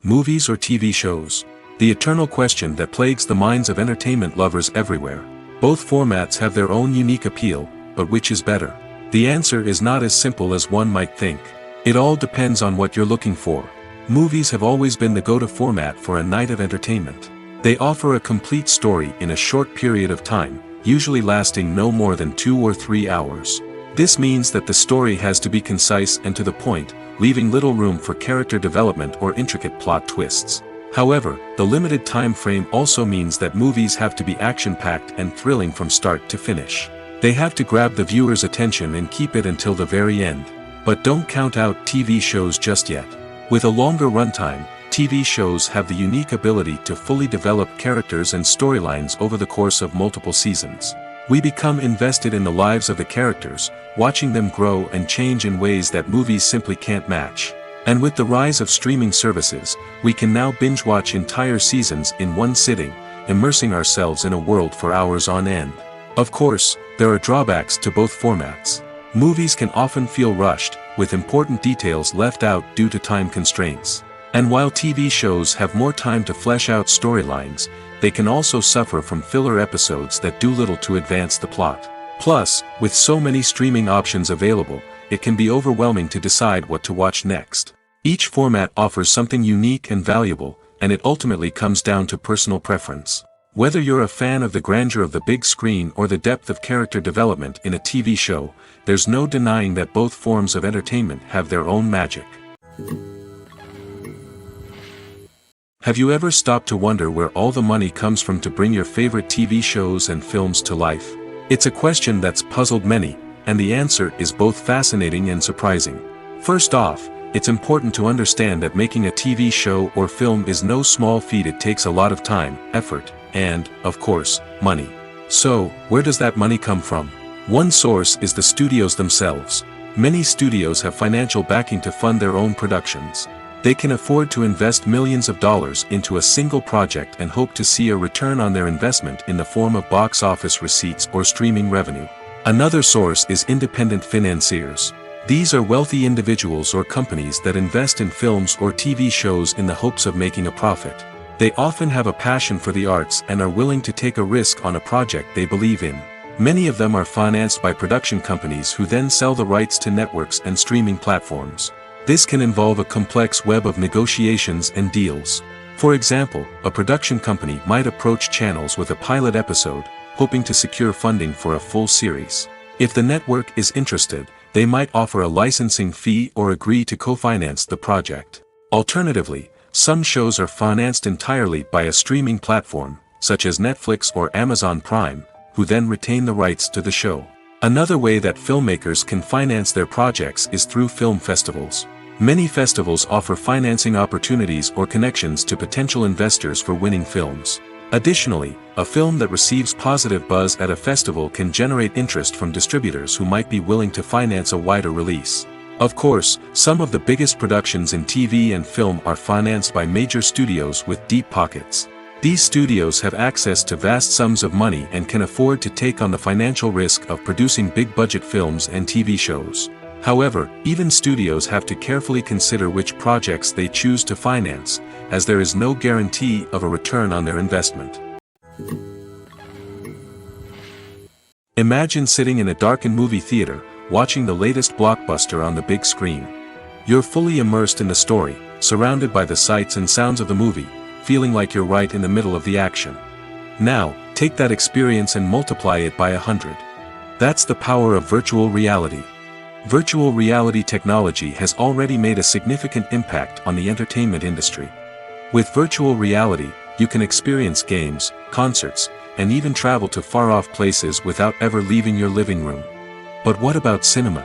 Movies or TV shows? The eternal question that plagues the minds of entertainment lovers everywhere. Both formats have their own unique appeal, but which is better? The answer is not as simple as one might think. It all depends on what you're looking for. Movies have always been the go-to format for a night of entertainment. They offer a complete story in a short period of time, usually lasting no more than 2 or 3 hours. This means that the story has to be concise and to the point, leaving little room for character development or intricate plot twists. However, the limited time frame also means that movies have to be action-packed and thrilling from start to finish. They have to grab the viewer's attention and keep it until the very end. But don't count out TV shows just yet. With a longer runtime, TV shows have the unique ability to fully develop characters and storylines over the course of multiple seasons. We become invested in the lives of the characters, watching them grow and change in ways that movies simply can't match. And with the rise of streaming services, we can now binge-watch entire seasons in one sitting, immersing ourselves in a world for hours on end. Of course, there are drawbacks to both formats. Movies can often feel rushed, with important details left out due to time constraints. And while TV shows have more time to flesh out storylines, they can also suffer from filler episodes that do little to advance the plot. Plus, with so many streaming options available, it can be overwhelming to decide what to watch next. Each format offers something unique and valuable, and it ultimately comes down to personal preference. Whether you're a fan of the grandeur of the big screen or the depth of character development in a TV show, there's no denying that both forms of entertainment have their own magic. Have you ever stopped to wonder where all the money comes from to bring your favorite TV shows and films to life? It's a question that's puzzled many, and the answer is both fascinating and surprising. First off, it's important to understand that making a TV show or film is no small feat. It takes a lot of time, effort, and, of course, money. So, where does that money come from? One source is the studios themselves. Many studios have financial backing to fund their own productions. They can afford to invest millions of dollars into a single project and hope to see a return on their investment in the form of box office receipts or streaming revenue. Another source is independent financiers. These are wealthy individuals or companies that invest in films or TV shows in the hopes of making a profit. They often have a passion for the arts and are willing to take a risk on a project they believe in. Many of them are financed by production companies who then sell the rights to networks and streaming platforms. This can involve a complex web of negotiations and deals. For example, a production company might approach channels with a pilot episode, hoping to secure funding for a full series. If the network is interested, they might offer a licensing fee or agree to co-finance the project. Alternatively, some shows are financed entirely by a streaming platform, such as Netflix or Amazon Prime, who then retain the rights to the show. Another way that filmmakers can finance their projects is through film festivals. Many festivals offer financing opportunities or connections to potential investors for winning films. Additionally, a film that receives positive buzz at a festival can generate interest from distributors who might be willing to finance a wider release. Of course, some of the biggest productions in TV and film are financed by major studios with deep pockets. These studios have access to vast sums of money and can afford to take on the financial risk of producing big-budget films and TV shows. However, even studios have to carefully consider which projects they choose to finance, as there is no guarantee of a return on their investment. Imagine sitting in a darkened movie theater, watching the latest blockbuster on the big screen. You're fully immersed in the story, surrounded by the sights and sounds of the movie, feeling like you're right in the middle of the action. Now, take that experience and multiply it by 100. That's the power of virtual reality. Virtual reality technology has already made a significant impact on the entertainment industry. With virtual reality, you can experience games, concerts, and even travel to far-off places without ever leaving your living room. But what about cinema?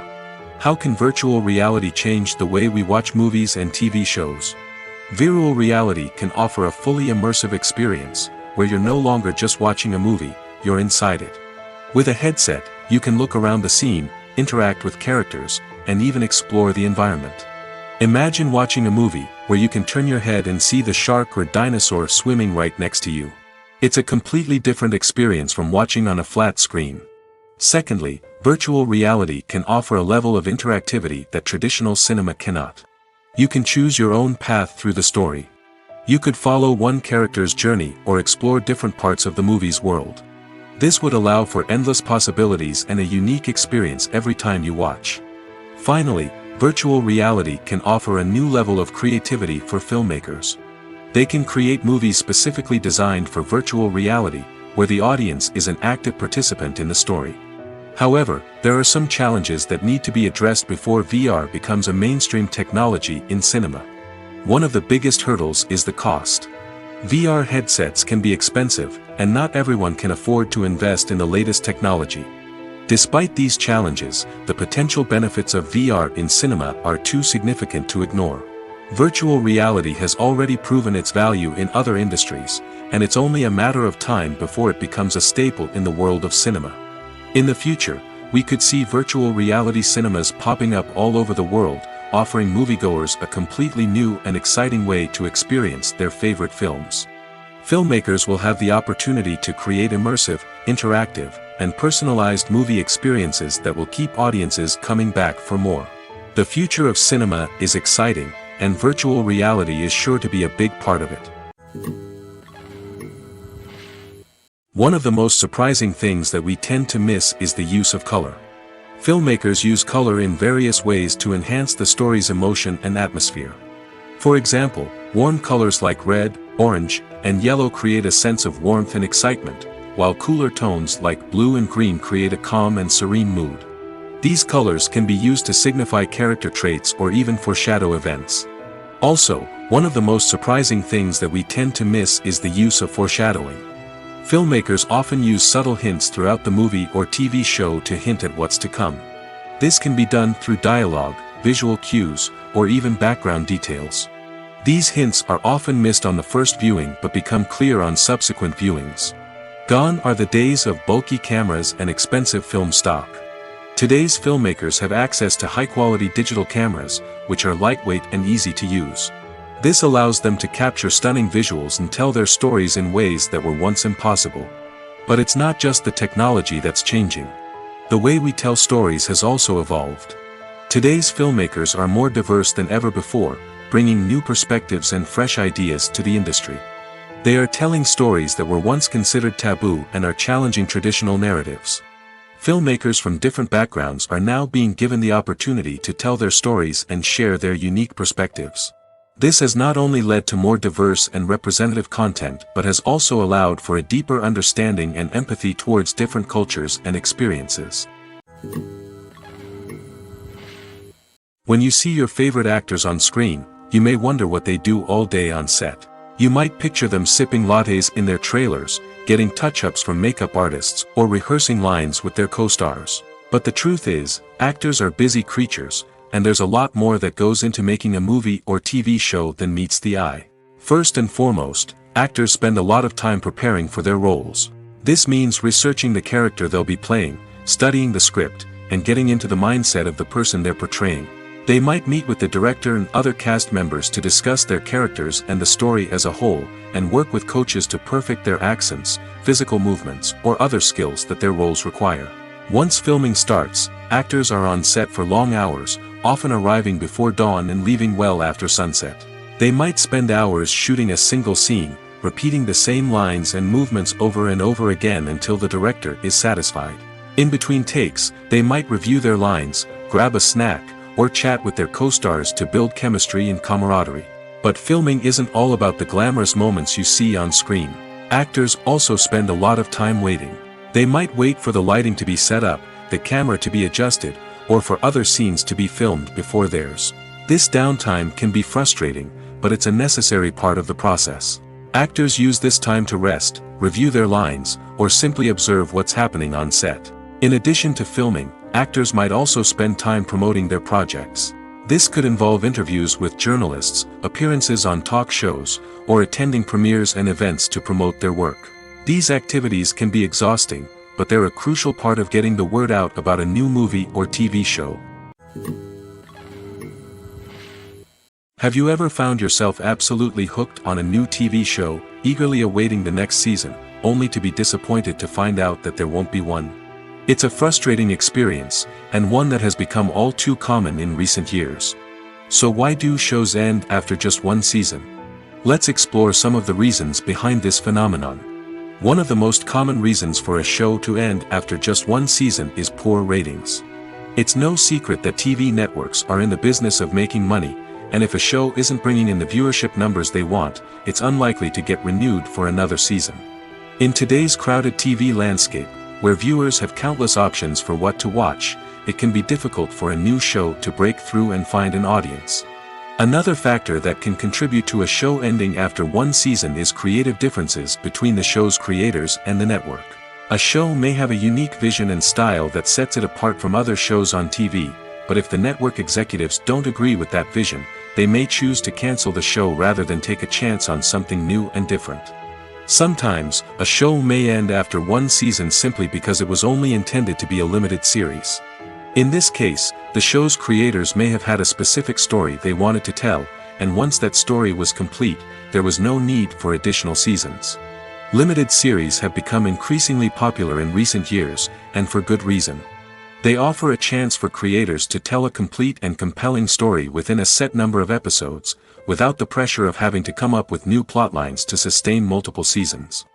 How can virtual reality change the way we watch movies and TV shows? Virtual reality can offer a fully immersive experience, where you're no longer just watching a movie, you're inside it. With a headset, you can look around the scene, interact with characters, and even explore the environment. Imagine watching a movie where you can turn your head and see the shark or dinosaur swimming right next to you. It's a completely different experience from watching on a flat screen. Secondly, virtual reality can offer a level of interactivity that traditional cinema cannot. You can choose your own path through the story. You could follow one character's journey or explore different parts of the movie's world. This would allow for endless possibilities and a unique experience every time you watch. Finally, virtual reality can offer a new level of creativity for filmmakers. They can create movies specifically designed for virtual reality, where the audience is an active participant in the story. However, there are some challenges that need to be addressed before VR becomes a mainstream technology in cinema. One of the biggest hurdles is the cost. VR headsets can be expensive, and not everyone can afford to invest in the latest technology. Despite these challenges, the potential benefits of VR in cinema are too significant to ignore. Virtual reality has already proven its value in other industries, and it's only a matter of time before it becomes a staple in the world of cinema. In the future, we could see virtual reality cinemas popping up all over the world, offering moviegoers a completely new and exciting way to experience their favorite films. Filmmakers will have the opportunity to create immersive, interactive, and personalized movie experiences that will keep audiences coming back for more. The future of cinema is exciting, and virtual reality is sure to be a big part of it. One of the most surprising things that we tend to miss is the use of color. Filmmakers use color in various ways to enhance the story's emotion and atmosphere. For example, warm colors like red, orange, and yellow create a sense of warmth and excitement, while cooler tones like blue and green create a calm and serene mood. These colors can be used to signify character traits or even foreshadow events. Also, one of the most surprising things that we tend to miss is the use of foreshadowing. Filmmakers often use subtle hints throughout the movie or TV show to hint at what's to come. This can be done through dialogue, visual cues, or even background details. These hints are often missed on the first viewing but become clear on subsequent viewings. Gone are the days of bulky cameras and expensive film stock. Today's filmmakers have access to high-quality digital cameras, which are lightweight and easy to use. This allows them to capture stunning visuals and tell their stories in ways that were once impossible. But it's not just the technology that's changing. The way we tell stories has also evolved. Today's filmmakers are more diverse than ever before, bringing new perspectives and fresh ideas to the industry. They are telling stories that were once considered taboo and are challenging traditional narratives. Filmmakers from different backgrounds are now being given the opportunity to tell their stories and share their unique perspectives. This has not only led to more diverse and representative content but has also allowed for a deeper understanding and empathy towards different cultures and experiences. When you see your favorite actors on screen, you may wonder what they do all day on set. You might picture them sipping lattes in their trailers, getting touch-ups from makeup artists, or rehearsing lines with their co-stars. But the truth is, actors are busy creatures, and there's a lot more that goes into making a movie or TV show than meets the eye. First and foremost, actors spend a lot of time preparing for their roles. This means researching the character they'll be playing, studying the script, and getting into the mindset of the person they're portraying. They might meet with the director and other cast members to discuss their characters and the story as a whole, and work with coaches to perfect their accents, physical movements, or other skills that their roles require. Once filming starts, actors are on set for long hours, often arriving before dawn and leaving well after sunset. They might spend hours shooting a single scene, repeating the same lines and movements over and over again until the director is satisfied. In between takes, they might review their lines, grab a snack, or chat with their co-stars to build chemistry and camaraderie. But filming isn't all about the glamorous moments you see on screen. Actors also spend a lot of time waiting. They might wait for the lighting to be set up, the camera to be adjusted, or for other scenes to be filmed before theirs. This downtime can be frustrating, but it's a necessary part of the process. Actors use this time to rest, review their lines, or simply observe what's happening on set. In addition to filming, actors might also spend time promoting their projects. This could involve interviews with journalists, appearances on talk shows, or attending premieres and events to promote their work. These activities can be exhausting, but they're a crucial part of getting the word out about a new movie or TV show. Have you ever found yourself absolutely hooked on a new TV show, eagerly awaiting the next season, only to be disappointed to find out that there won't be one? It's a frustrating experience, and one that has become all too common in recent years. So why do shows end after just one season? Let's explore some of the reasons behind this phenomenon. One of the most common reasons for a show to end after just one season is poor ratings. It's no secret that TV networks are in the business of making money, and if a show isn't bringing in the viewership numbers they want, it's unlikely to get renewed for another season. In today's crowded TV landscape, where viewers have countless options for what to watch, it can be difficult for a new show to break through and find an audience. Another factor that can contribute to a show ending after one season is creative differences between the show's creators and the network. A show may have a unique vision and style that sets it apart from other shows on TV, but if the network executives don't agree with that vision, they may choose to cancel the show rather than take a chance on something new and different. Sometimes, a show may end after one season simply because it was only intended to be a limited series. In this case, the show's creators may have had a specific story they wanted to tell, and once that story was complete, there was no need for additional seasons. Limited series have become increasingly popular in recent years, and for good reason. They offer a chance for creators to tell a complete and compelling story within a set number of episodes, without the pressure of having to come up with new plotlines to sustain multiple seasons.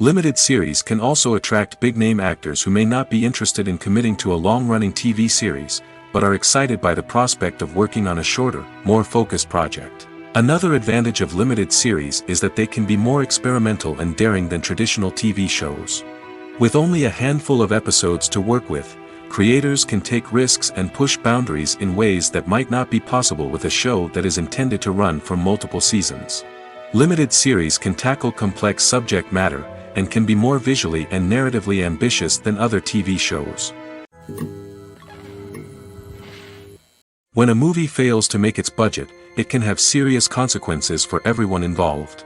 Limited series can also attract big-name actors who may not be interested in committing to a long-running TV series, but are excited by the prospect of working on a shorter, more focused project. Another advantage of limited series is that they can be more experimental and daring than traditional TV shows. With only a handful of episodes to work with, creators can take risks and push boundaries in ways that might not be possible with a show that is intended to run for multiple seasons. Limited series can tackle complex subject matter, and can be more visually and narratively ambitious than other TV shows. When a movie fails to make its budget, it can have serious consequences for everyone involved.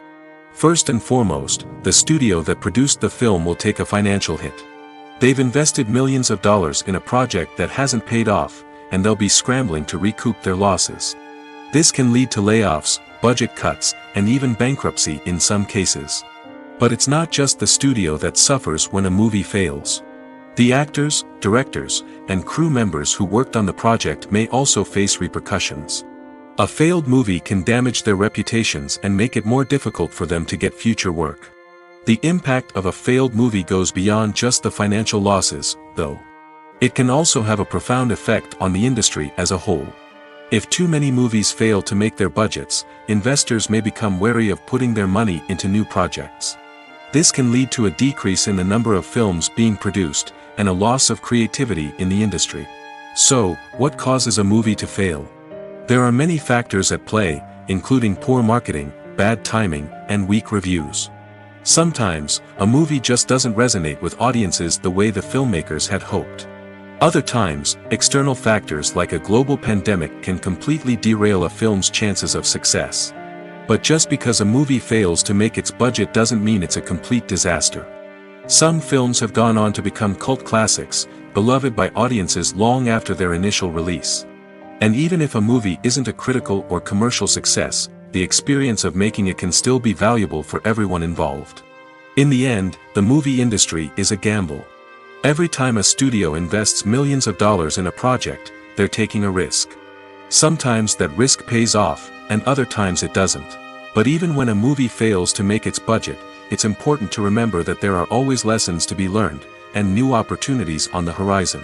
First and foremost, the studio that produced the film will take a financial hit. They've invested millions of dollars in a project that hasn't paid off, and they'll be scrambling to recoup their losses. This can lead to layoffs, budget cuts, and even bankruptcy in some cases. But it's not just the studio that suffers when a movie fails. The actors, directors, and crew members who worked on the project may also face repercussions. A failed movie can damage their reputations and make it more difficult for them to get future work. The impact of a failed movie goes beyond just the financial losses, though. It can also have a profound effect on the industry as a whole. If too many movies fail to make their budgets, investors may become wary of putting their money into new projects. This can lead to a decrease in the number of films being produced, and a loss of creativity in the industry. So, what causes a movie to fail? There are many factors at play, including poor marketing, bad timing, and weak reviews. Sometimes, a movie just doesn't resonate with audiences the way the filmmakers had hoped. Other times, external factors like a global pandemic can completely derail a film's chances of success. But just because a movie fails to make its budget doesn't mean it's a complete disaster. Some films have gone on to become cult classics, beloved by audiences long after their initial release. And even if a movie isn't a critical or commercial success, the experience of making it can still be valuable for everyone involved. In the end, the movie industry is a gamble. Every time a studio invests millions of dollars in a project, they're taking a risk. Sometimes that risk pays off, and other times it doesn't. But even when a movie fails to make its budget, it's important to remember that there are always lessons to be learned, and new opportunities on the horizon.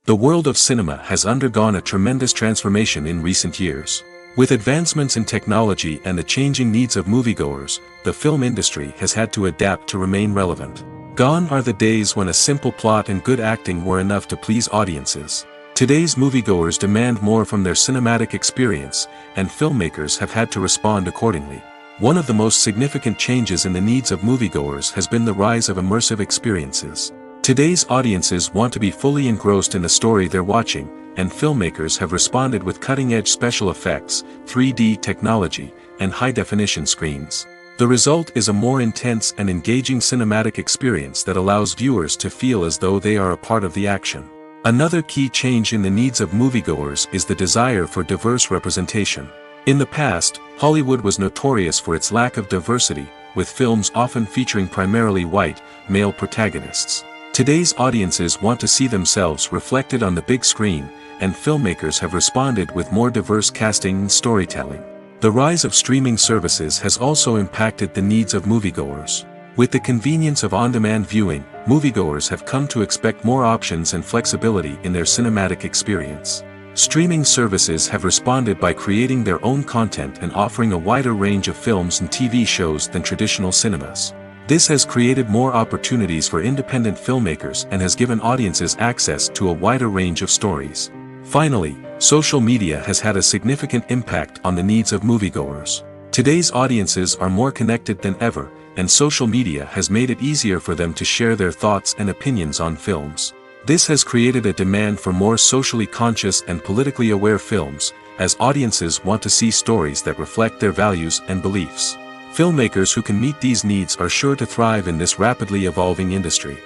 The world of cinema has undergone a tremendous transformation in recent years. With advancements in technology and the changing needs of moviegoers, the film industry has had to adapt to remain relevant. Gone are the days when a simple plot and good acting were enough to please audiences. Today's moviegoers demand more from their cinematic experience, and filmmakers have had to respond accordingly. One of the most significant changes in the needs of moviegoers has been the rise of immersive experiences. Today's audiences want to be fully engrossed in the story they're watching, and filmmakers have responded with cutting-edge special effects, 3D technology, and high-definition screens. The result is a more intense and engaging cinematic experience that allows viewers to feel as though they are a part of the action. Another key change in the needs of moviegoers is the desire for diverse representation. In the past, Hollywood was notorious for its lack of diversity, with films often featuring primarily white, male protagonists. Today's audiences want to see themselves reflected on the big screen, and filmmakers have responded with more diverse casting and storytelling. The rise of streaming services has also impacted the needs of moviegoers. With the convenience of on-demand viewing, moviegoers have come to expect more options and flexibility in their cinematic experience. Streaming services have responded by creating their own content and offering a wider range of films and TV shows than traditional cinemas. This has created more opportunities for independent filmmakers and has given audiences access to a wider range of stories. Finally, social media has had a significant impact on the needs of moviegoers. Today's audiences are more connected than ever, and social media has made it easier for them to share their thoughts and opinions on films. This has created a demand for more socially conscious and politically aware films, as audiences want to see stories that reflect their values and beliefs. Filmmakers who can meet these needs are sure to thrive in this rapidly evolving industry.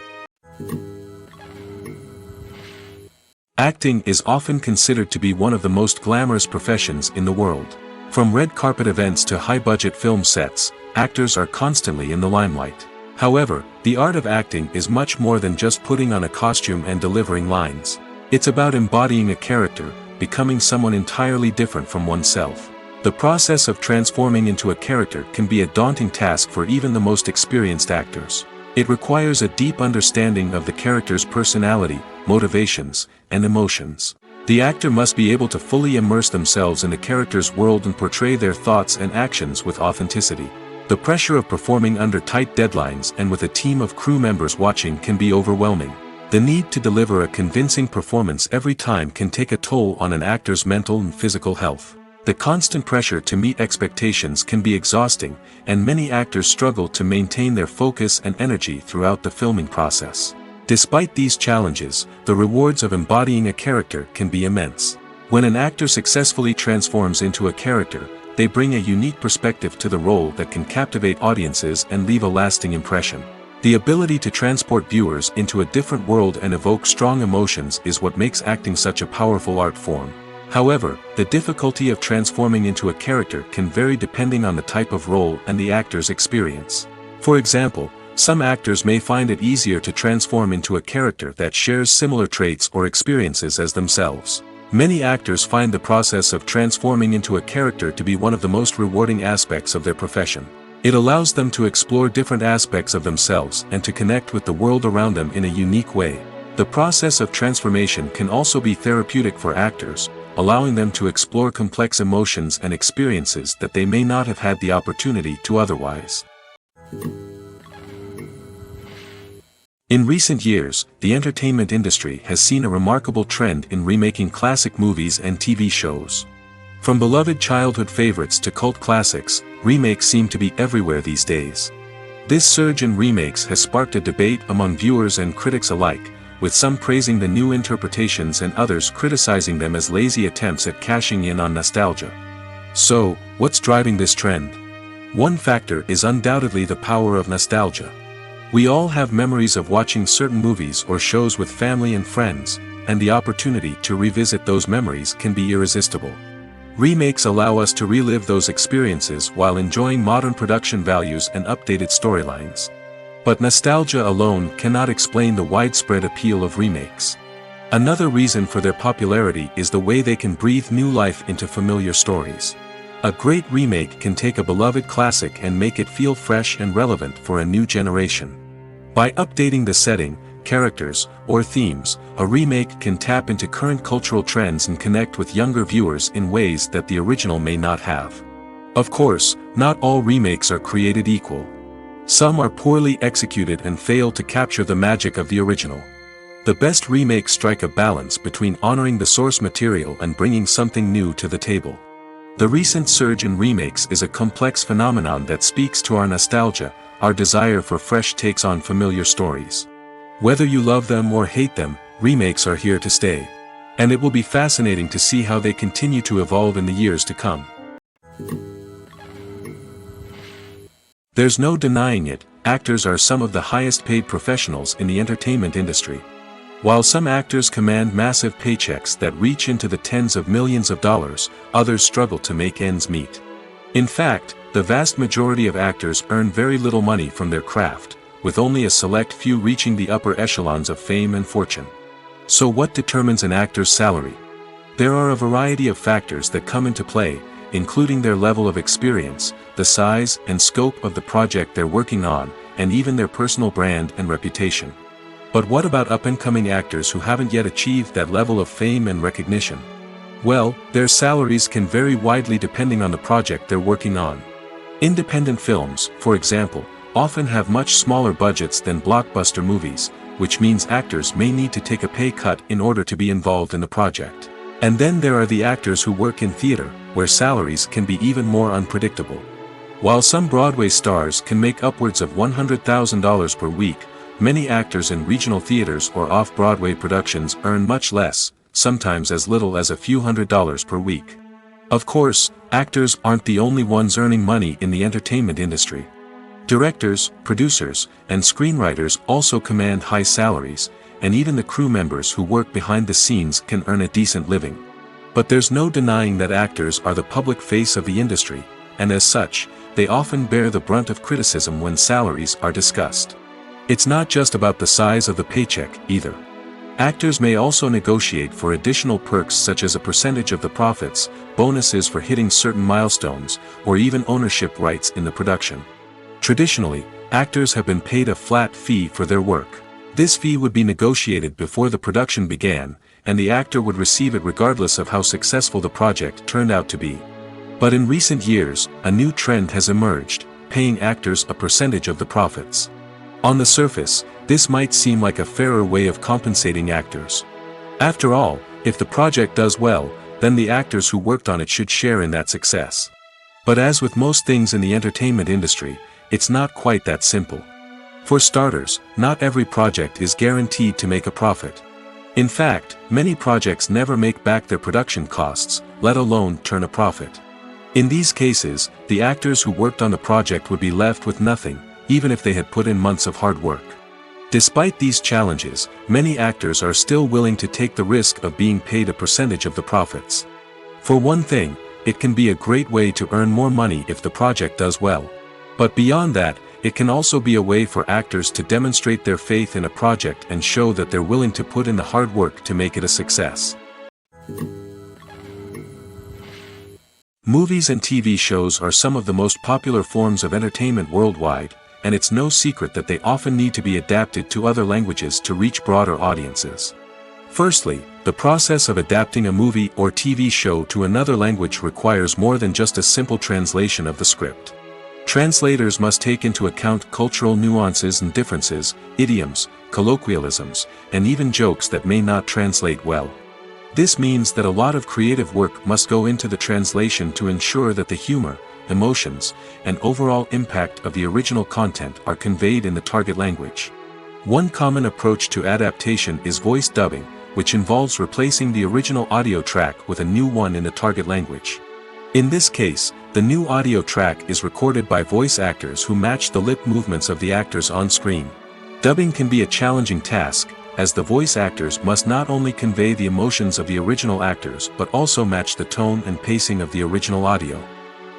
Acting is often considered to be one of the most glamorous professions in the world. From red carpet events to high-budget film sets, actors are constantly in the limelight. However, the art of acting is much more than just putting on a costume and delivering lines. It's about embodying a character, becoming someone entirely different from oneself. The process of transforming into a character can be a daunting task for even the most experienced actors. It requires a deep understanding of the character's personality, motivations, and emotions. The actor must be able to fully immerse themselves in the character's world and portray their thoughts and actions with authenticity. The pressure of performing under tight deadlines and with a team of crew members watching can be overwhelming. The need to deliver a convincing performance every time can take a toll on an actor's mental and physical health. The constant pressure to meet expectations can be exhausting, and many actors struggle to maintain their focus and energy throughout the filming process. Despite these challenges, the rewards of embodying a character can be immense. When an actor successfully transforms into a character, they bring a unique perspective to the role that can captivate audiences and leave a lasting impression. The ability to transport viewers into a different world and evoke strong emotions is what makes acting such a powerful art form. However, the difficulty of transforming into a character can vary depending on the type of role and the actor's experience. For example, some actors may find it easier to transform into a character that shares similar traits or experiences as themselves. Many actors find the process of transforming into a character to be one of the most rewarding aspects of their profession. It allows them to explore different aspects of themselves and to connect with the world around them in a unique way. The process of transformation can also be therapeutic for actors, allowing them to explore complex emotions and experiences that they may not have had the opportunity to otherwise. In recent years, the entertainment industry has seen a remarkable trend in remaking classic movies and TV shows. From beloved childhood favorites to cult classics, remakes seem to be everywhere these days. This surge in remakes has sparked a debate among viewers and critics alike, with some praising the new interpretations and others criticizing them as lazy attempts at cashing in on nostalgia. So, what's driving this trend? One factor is undoubtedly the power of nostalgia. We all have memories of watching certain movies or shows with family and friends, and the opportunity to revisit those memories can be irresistible. Remakes allow us to relive those experiences while enjoying modern production values and updated storylines. But nostalgia alone cannot explain the widespread appeal of remakes. Another reason for their popularity is the way they can breathe new life into familiar stories. A great remake can take a beloved classic and make it feel fresh and relevant for a new generation. By updating the setting, characters, or themes, a remake can tap into current cultural trends and connect with younger viewers in ways that the original may not have. Of course, not all remakes are created equal. Some are poorly executed and fail to capture the magic of the original. The best remakes strike a balance between honoring the source material and bringing something new to the table. The recent surge in remakes is a complex phenomenon that speaks to our nostalgia, our desire for fresh takes on familiar stories. Whether you love them or hate them, remakes are here to stay. And it will be fascinating to see how they continue to evolve in the years to come. There's no denying it, actors are some of the highest paid professionals in the entertainment industry. While some actors command massive paychecks that reach into the tens of millions of dollars, others struggle to make ends meet. In fact, the vast majority of actors earn very little money from their craft, with only a select few reaching the upper echelons of fame and fortune. So what determines an actor's salary? There are a variety of factors that come into play, including their level of experience, the size and scope of the project they're working on, and even their personal brand and reputation. But what about up-and-coming actors who haven't yet achieved that level of fame and recognition? Well, their salaries can vary widely depending on the project they're working on. Independent films, for example, often have much smaller budgets than blockbuster movies, which means actors may need to take a pay cut in order to be involved in the project. And then there are the actors who work in theater, where salaries can be even more unpredictable. While some Broadway stars can make upwards of $100,000 per week, many actors in regional theaters or off-Broadway productions earn much less, sometimes as little as a few $100s per week. Of course, actors aren't the only ones earning money in the entertainment industry. Directors, producers, and screenwriters also command high salaries, and even the crew members who work behind the scenes can earn a decent living. But there's no denying that actors are the public face of the industry, and as such, they often bear the brunt of criticism when salaries are discussed. It's not just about the size of the paycheck, either. Actors may also negotiate for additional perks such as a percentage of the profits, bonuses for hitting certain milestones, or even ownership rights in the production. Traditionally, actors have been paid a flat fee for their work. This fee would be negotiated before the production began, and the actor would receive it regardless of how successful the project turned out to be. But in recent years, a new trend has emerged, paying actors a percentage of the profits. On the surface, this might seem like a fairer way of compensating actors. After all, if the project does well, then the actors who worked on it should share in that success. But as with most things in the entertainment industry, it's not quite that simple. For starters, not every project is guaranteed to make a profit. In fact, many projects never make back their production costs, let alone turn a profit. In these cases, the actors who worked on the project would be left with nothing, even if they had put in months of hard work. Despite these challenges, many actors are still willing to take the risk of being paid a percentage of the profits. For one thing, it can be a great way to earn more money if the project does well. But beyond that, it can also be a way for actors to demonstrate their faith in a project and show that they're willing to put in the hard work to make it a success. Movies and TV shows are some of the most popular forms of entertainment worldwide, and it's no secret that they often need to be adapted to other languages to reach broader audiences. Firstly, the process of adapting a movie or TV show to another language requires more than just a simple translation of the script. Translators must take into account cultural nuances and differences, idioms, colloquialisms, and even jokes that may not translate well. This means that a lot of creative work must go into the translation to ensure that the humor, emotions, and overall impact of the original content are conveyed in the target language. One common approach to adaptation is voice dubbing, which involves replacing the original audio track with a new one in the target language. In this case, the new audio track is recorded by voice actors who match the lip movements of the actors on screen. Dubbing can be a challenging task, as the voice actors must not only convey the emotions of the original actors but also match the tone and pacing of the original audio.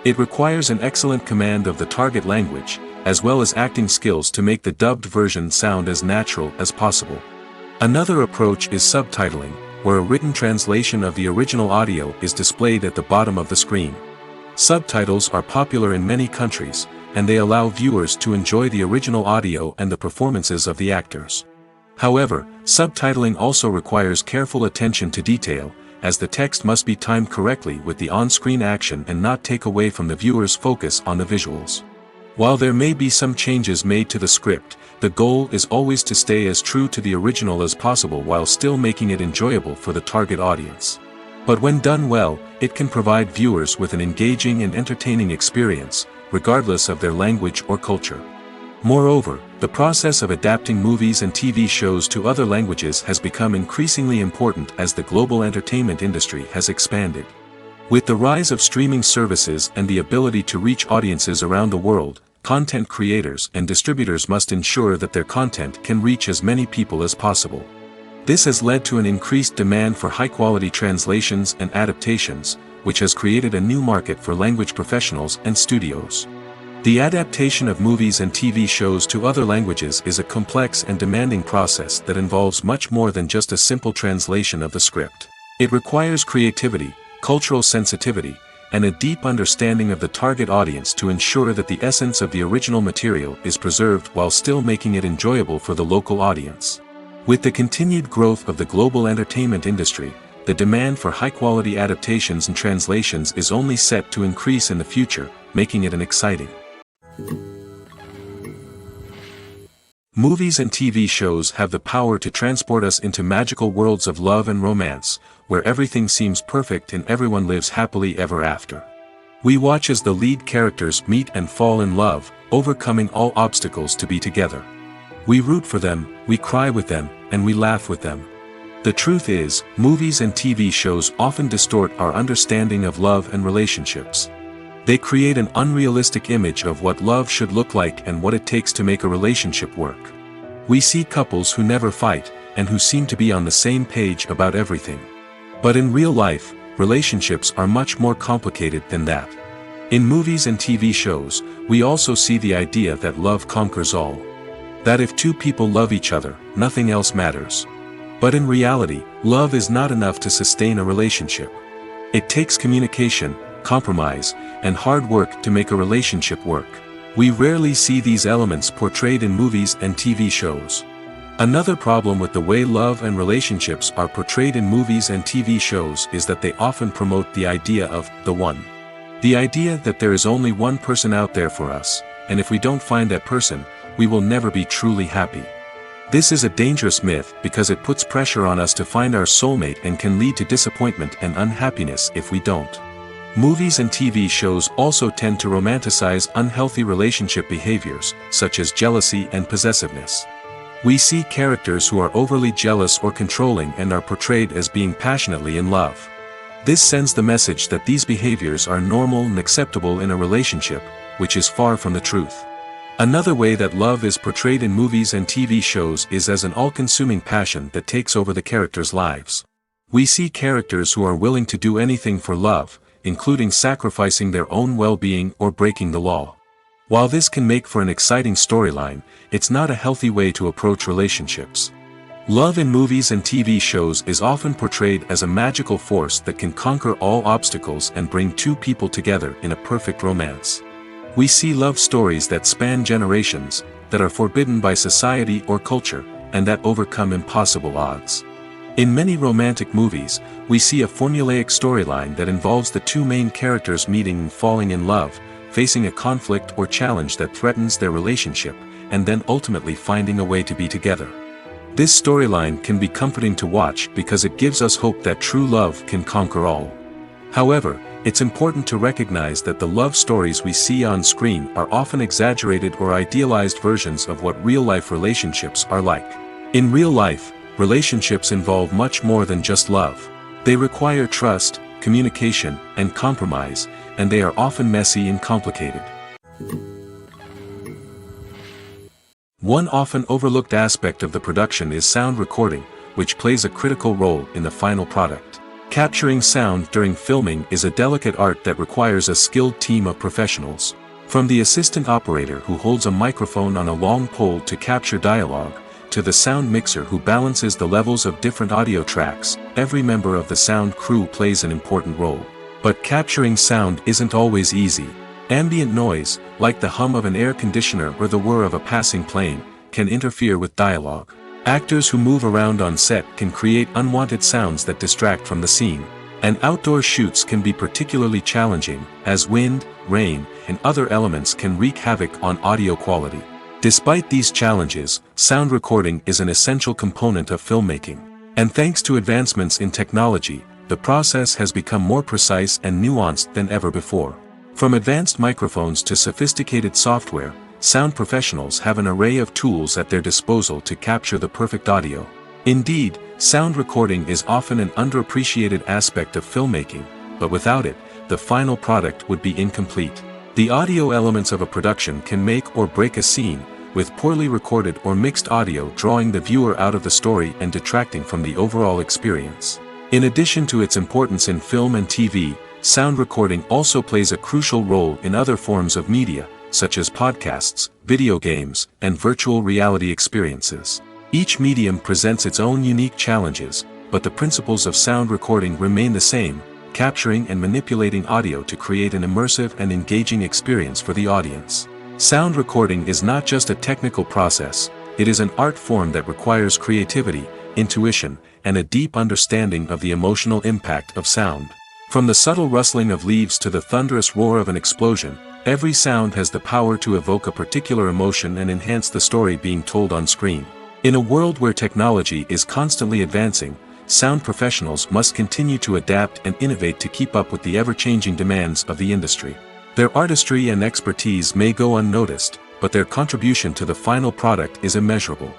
It requires an excellent command of the target language, as well as acting skills to make the dubbed version sound as natural as possible. Another approach is subtitling, where a written translation of the original audio is displayed at the bottom of the screen. Subtitles are popular in many countries, and they allow viewers to enjoy the original audio and the performances of the actors. However, subtitling also requires careful attention to detail, as the text must be timed correctly with the on-screen action and not take away from the viewer's focus on the visuals. While there may be some changes made to the script, the goal is always to stay as true to the original as possible while still making it enjoyable for the target audience. But when done well, it can provide viewers with an engaging and entertaining experience, regardless of their language or culture. Moreover, the process of adapting movies and TV shows to other languages has become increasingly important as the global entertainment industry has expanded. With the rise of streaming services and the ability to reach audiences around the world, content creators and distributors must ensure that their content can reach as many people as possible. This has led to an increased demand for high-quality translations and adaptations, which has created a new market for language professionals and studios. The adaptation of movies and TV shows to other languages is a complex and demanding process that involves much more than just a simple translation of the script. It requires creativity, cultural sensitivity, and a deep understanding of the target audience to ensure that the essence of the original material is preserved while still making it enjoyable for the local audience. With the continued growth of the global entertainment industry, the demand for high-quality adaptations and translations is only set to increase in the future, making it an exciting. Movies and TV shows have the power to transport us into magical worlds of love and romance, where everything seems perfect and everyone lives happily ever after. We watch as the lead characters meet and fall in love, overcoming all obstacles to be together. We root for them, we cry with them, and we laugh with them. The truth is, movies and TV shows often distort our understanding of love and relationships. They create an unrealistic image of what love should look like and what it takes to make a relationship work. We see couples who never fight, and who seem to be on the same page about everything. But in real life, relationships are much more complicated than that. In movies and TV shows, we also see the idea that love conquers all. That if two people love each other, nothing else matters. But in reality, love is not enough to sustain a relationship. It takes communication, compromise, and hard work to make a relationship work. We rarely see these elements portrayed in movies and TV shows. Another problem with the way love and relationships are portrayed in movies and TV shows is that they often promote the idea of the one. The idea that there is only one person out there for us, and if we don't find that person, we will never be truly happy. This is a dangerous myth because it puts pressure on us to find our soulmate and can lead to disappointment and unhappiness if we don't. Movies and TV shows also tend to romanticize unhealthy relationship behaviors, such as jealousy and possessiveness. We see characters who are overly jealous or controlling and are portrayed as being passionately in love. This sends the message that these behaviors are normal and acceptable in a relationship, which is far from the truth. Another way that love is portrayed in movies and TV shows is as an all-consuming passion that takes over the characters' lives. We see characters who are willing to do anything for love, including sacrificing their own well-being or breaking the law. While this can make for an exciting storyline, it's not a healthy way to approach relationships. Love in movies and TV shows is often portrayed as a magical force that can conquer all obstacles and bring two people together in a perfect romance. We see love stories that span generations, that are forbidden by society or culture, and that overcome impossible odds. In many romantic movies, we see a formulaic storyline that involves the two main characters meeting and falling in love, facing a conflict or challenge that threatens their relationship, and then ultimately finding a way to be together. This storyline can be comforting to watch because it gives us hope that true love can conquer all. However, It's important to recognize that the love stories we see on screen are often exaggerated or idealized versions of what real-life relationships are like. In real life, relationships involve much more than just love. They require trust, communication, and compromise, and they are often messy and complicated. One often overlooked aspect of the production is sound recording, which plays a critical role in the final product. Capturing sound during filming is a delicate art that requires a skilled team of professionals. From the assistant operator who holds a microphone on a long pole to capture dialogue, to the sound mixer who balances the levels of different audio tracks, every member of the sound crew plays an important role. But capturing sound isn't always easy. Ambient noise, like the hum of an air conditioner or the whir of a passing plane, can interfere with dialogue. Actors who move around on set can create unwanted sounds that distract from the scene. And outdoor shoots can be particularly challenging, as wind, rain, and other elements can wreak havoc on audio quality. Despite these challenges, sound recording is an essential component of filmmaking. And thanks to advancements in technology, the process has become more precise and nuanced than ever before. From advanced microphones to sophisticated software, sound professionals have an array of tools at their disposal to capture the perfect audio. Indeed, sound recording is often an underappreciated aspect of filmmaking, but without it, the final product would be incomplete. The audio elements of a production can make or break a scene, with poorly recorded or mixed audio drawing the viewer out of the story and detracting from the overall experience. In addition to its importance in film and TV, sound recording also plays a crucial role in other forms of media, such as podcasts, video games, and virtual reality experiences. Each medium presents its own unique challenges, but the principles of sound recording remain the same, capturing and manipulating audio to create an immersive and engaging experience for the audience. Sound recording is not just a technical process, it is an art form that requires creativity, intuition, and a deep understanding of the emotional impact of sound. From the subtle rustling of leaves to the thunderous roar of an explosion, every sound has the power to evoke a particular emotion and enhance the story being told on screen. In a world where technology is constantly advancing, sound professionals must continue to adapt and innovate to keep up with the ever-changing demands of the industry. Their artistry and expertise may go unnoticed, but their contribution to the final product is immeasurable.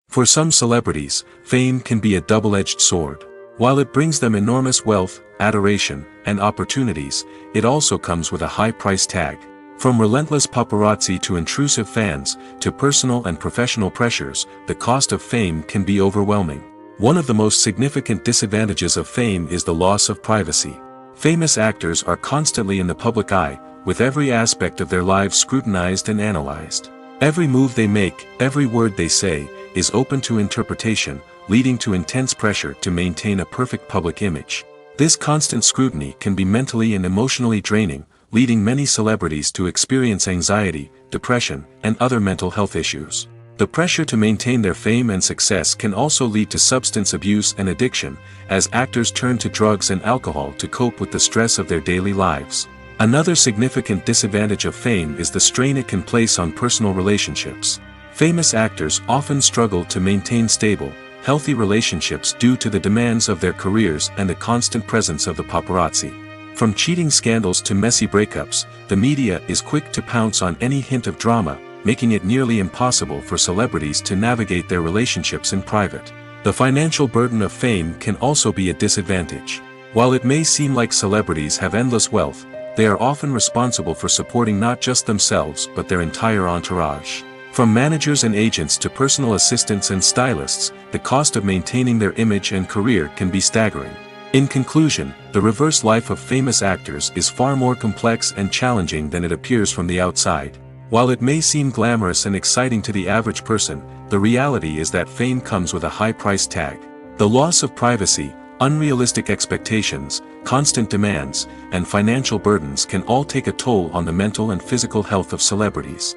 For some celebrities, fame can be a double-edged sword. While it brings them enormous wealth, adoration, and opportunities, it also comes with a high price tag. From relentless paparazzi to intrusive fans, to personal and professional pressures, the cost of fame can be overwhelming. One of the most significant disadvantages of fame is the loss of privacy. Famous actors are constantly in the public eye, with every aspect of their lives scrutinized and analyzed. Every move they make, every word they say, is open to interpretation, leading to intense pressure to maintain a perfect public image. This constant scrutiny can be mentally and emotionally draining, leading many celebrities to experience anxiety, depression, and other mental health issues. The pressure to maintain their fame and success can also lead to substance abuse and addiction, as actors turn to drugs and alcohol to cope with the stress of their daily lives. Another significant disadvantage of fame is the strain it can place on personal relationships. Famous actors often struggle to maintain stable, healthy relationships due to the demands of their careers and the constant presence of the paparazzi. From cheating scandals to messy breakups, the media is quick to pounce on any hint of drama, making it nearly impossible for celebrities to navigate their relationships in private. The financial burden of fame can also be a disadvantage. While it may seem like celebrities have endless wealth, they are often responsible for supporting not just themselves but their entire entourage. From managers and agents to personal assistants and stylists, the cost of maintaining their image and career can be staggering. In conclusion, the reverse life of famous actors is far more complex and challenging than it appears from the outside. While it may seem glamorous and exciting to the average person, the reality is that fame comes with a high price tag. The loss of privacy, unrealistic expectations, constant demands, and financial burdens can all take a toll on the mental and physical health of celebrities.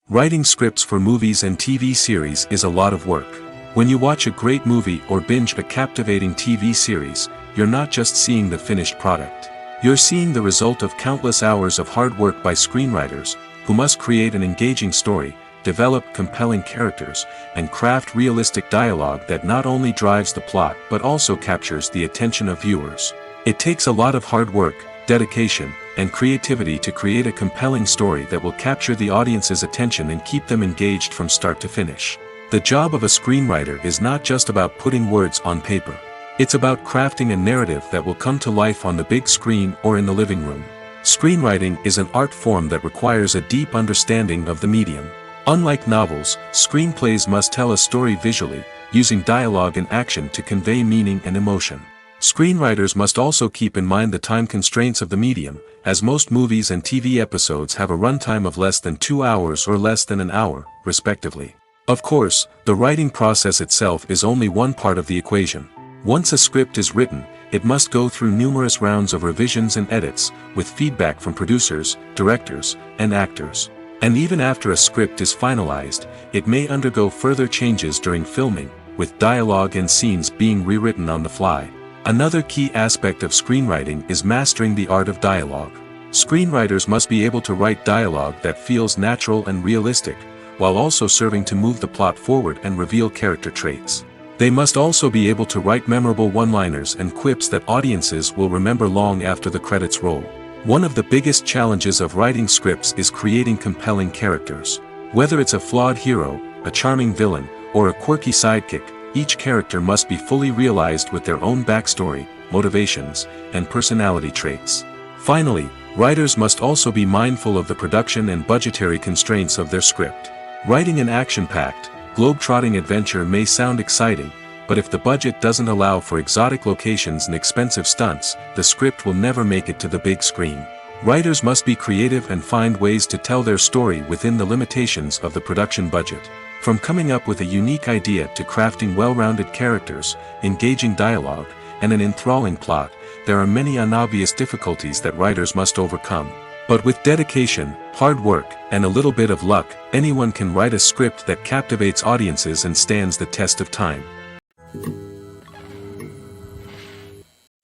Writing scripts for movies and TV series is a lot of work. When you watch a great movie or binge a captivating TV series, you're not just seeing the finished product. You're seeing the result of countless hours of hard work by screenwriters, who must create an engaging story, develop compelling characters, and craft realistic dialogue that not only drives the plot but also captures the attention of viewers. It takes a lot of hard work, dedication, and creativity to create a compelling story that will capture the audience's attention and keep them engaged from start to finish. The job of a screenwriter is not just about putting words on paper. It's about crafting a narrative that will come to life on the big screen or in the living room. Screenwriting is an art form that requires a deep understanding of the medium. Unlike novels, screenplays must tell a story visually, using dialogue and action to convey meaning and emotion. Screenwriters must also keep in mind the time constraints of the medium, as most movies and TV episodes have a runtime of less than 2 hours or less than an hour, respectively. Of course, the writing process itself is only one part of the equation. Once a script is written, it must go through numerous rounds of revisions and edits, with feedback from producers, directors, and actors. And even after a script is finalized, it may undergo further changes during filming, with dialogue and scenes being rewritten on the fly. Another key aspect of screenwriting is mastering the art of dialogue. Screenwriters must be able to write dialogue that feels natural and realistic, while also serving to move the plot forward and reveal character traits. They must also be able to write memorable one-liners and quips that audiences will remember long after the credits roll. One of the biggest challenges of writing scripts is creating compelling characters. Whether it's a flawed hero, a charming villain, or a quirky sidekick, each character must be fully realized with their own backstory, motivations, and personality traits. Finally, writers must also be mindful of the production and budgetary constraints of their script. Writing an action-packed, globe-trotting adventure may sound exciting, but if the budget doesn't allow for exotic locations and expensive stunts, the script will never make it to the big screen. Writers must be creative and find ways to tell their story within the limitations of the production budget. From coming up with a unique idea to crafting well-rounded characters, engaging dialogue, and an enthralling plot, there are many unobvious difficulties that writers must overcome. But with dedication, hard work, and a little bit of luck, anyone can write a script that captivates audiences and stands the test of time.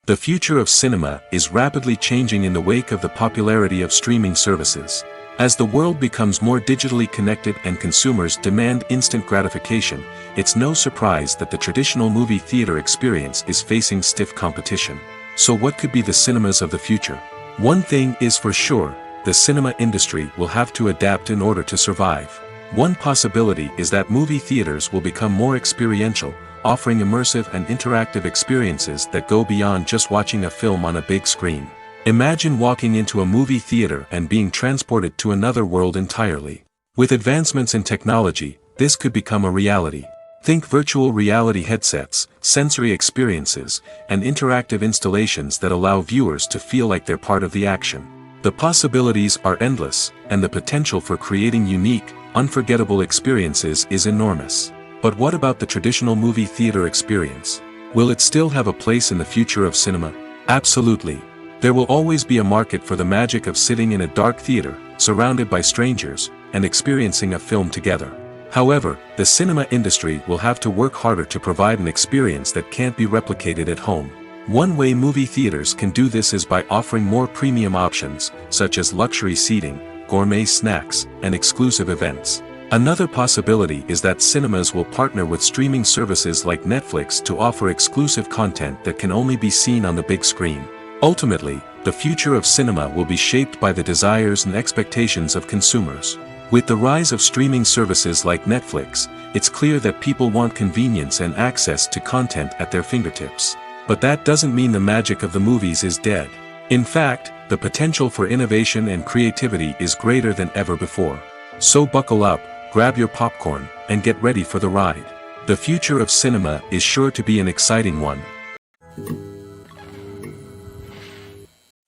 The future of cinema is rapidly changing in the wake of the popularity of streaming services. As the world becomes more digitally connected and consumers demand instant gratification, it's no surprise that the traditional movie theater experience is facing stiff competition. So what could be the cinemas of the future? One thing is for sure, the cinema industry will have to adapt in order to survive. One possibility is that movie theaters will become more experiential, offering immersive and interactive experiences that go beyond just watching a film on a big screen. Imagine walking into a movie theater and being transported to another world entirely. With advancements in technology, this could become a reality. Think virtual reality headsets, sensory experiences, and interactive installations that allow viewers to feel like they're part of the action. The possibilities are endless, and the potential for creating unique, unforgettable experiences is enormous. But what about the traditional movie theater experience? Will it still have a place in the future of cinema? Absolutely. There will always be a market for the magic of sitting in a dark theater, surrounded by strangers, and experiencing a film together. However, the cinema industry will have to work harder to provide an experience that can't be replicated at home. One way movie theaters can do this is by offering more premium options, such as luxury seating, gourmet snacks, and exclusive events. Another possibility is that cinemas will partner with streaming services like Netflix to offer exclusive content that can only be seen on the big screen. Ultimately, the future of cinema will be shaped by the desires and expectations of consumers. With the rise of streaming services like Netflix, it's clear that people want convenience and access to content at their fingertips. But that doesn't mean the magic of the movies is dead. In fact, the potential for innovation and creativity is greater than ever before. So buckle up, grab your popcorn, and get ready for the ride. The future of cinema is sure to be an exciting one.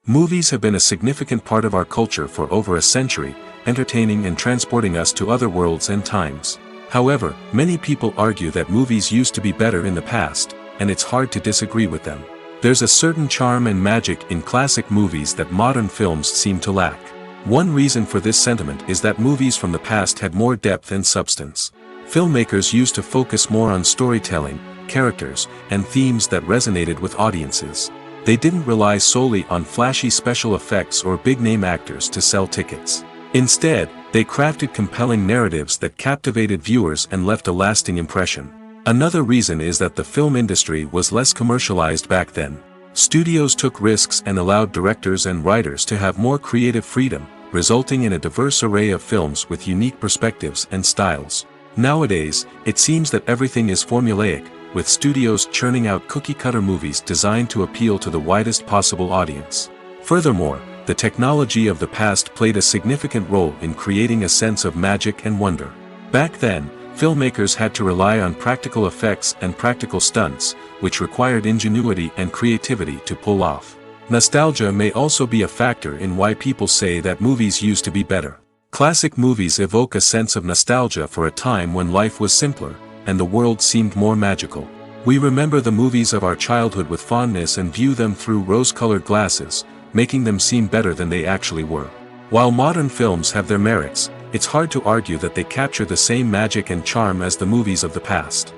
Movies have been a significant part of our culture for over a century, entertaining and transporting us to other worlds and times. However, many people argue that movies used to be better in the past, and it's hard to disagree with them. There's a certain charm and magic in classic movies that modern films seem to lack. One reason for this sentiment is that movies from the past had more depth and substance. Filmmakers used to focus more on storytelling, characters, and themes that resonated with audiences. They didn't rely solely on flashy special effects or big-name actors to sell tickets. Instead, They crafted compelling narratives that captivated viewers and left a lasting impression. Another reason is that the film industry was less commercialized back then. Studios took risks and allowed directors and writers to have more creative freedom, resulting in a diverse array of films with unique perspectives and styles. Nowadays, it seems that everything is formulaic, with studios churning out cookie-cutter movies designed to appeal to the widest possible audience. Furthermore, the technology of the past played a significant role in creating a sense of magic and wonder. Back then, filmmakers had to rely on practical effects and practical stunts, which required ingenuity and creativity to pull off. Nostalgia may also be a factor in why people say that movies used to be better. Classic movies evoke a sense of nostalgia for a time when life was simpler, and the world seemed more magical. We remember the movies of our childhood with fondness and view them through rose-colored glasses, making them seem better than they actually were. While modern films have their merits, it's hard to argue that they capture the same magic and charm as the movies of the past.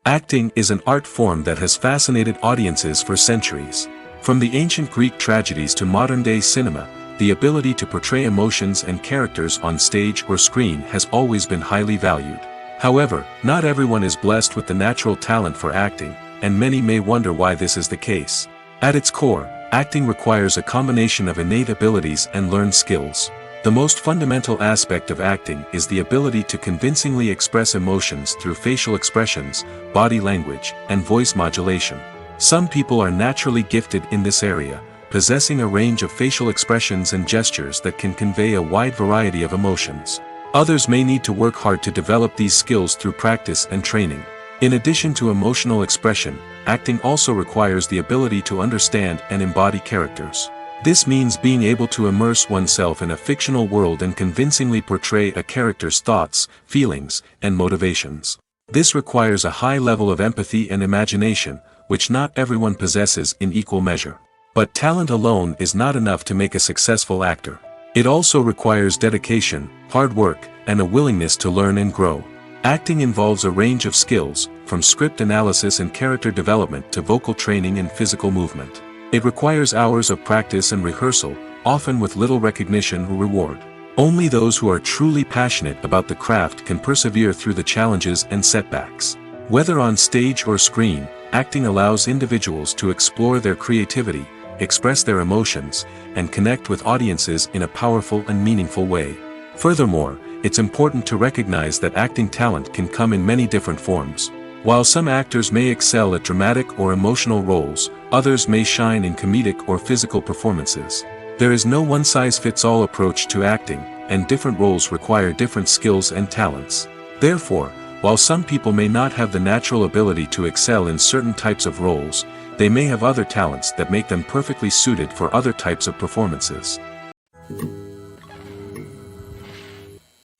Acting is an art form that has fascinated audiences for centuries. From the ancient Greek tragedies to modern-day cinema, the ability to portray emotions and characters on stage or screen has always been highly valued. However, not everyone is blessed with the natural talent for acting, and many may wonder why this is the case. At its core, acting requires a combination of innate abilities and learned skills. The most fundamental aspect of acting is the ability to convincingly express emotions through facial expressions, body language, and voice modulation. Some people are naturally gifted in this area, possessing a range of facial expressions and gestures that can convey a wide variety of emotions. Others may need to work hard to develop these skills through practice and training. In addition to emotional expression, acting also requires the ability to understand and embody characters. This means being able to immerse oneself in a fictional world and convincingly portray a character's thoughts, feelings, and motivations. This requires a high level of empathy and imagination, which not everyone possesses in equal measure. But talent alone is not enough to make a successful actor. It also requires dedication, hard work, and a willingness to learn and grow. Acting involves a range of skills, from script analysis and character development to vocal training and physical movement. It requires hours of practice and rehearsal, often with little recognition or reward. Only those who are truly passionate about the craft can persevere through the challenges and setbacks. Whether on stage or screen, acting allows individuals to explore their creativity, express their emotions, and connect with audiences in a powerful and meaningful way. Furthermore, it's important to recognize that acting talent can come in many different forms. While some actors may excel at dramatic or emotional roles, others may shine in comedic or physical performances. There is no one-size-fits-all approach to acting, and different roles require different skills and talents. Therefore, while some people may not have the natural ability to excel in certain types of roles, they may have other talents that make them perfectly suited for other types of performances.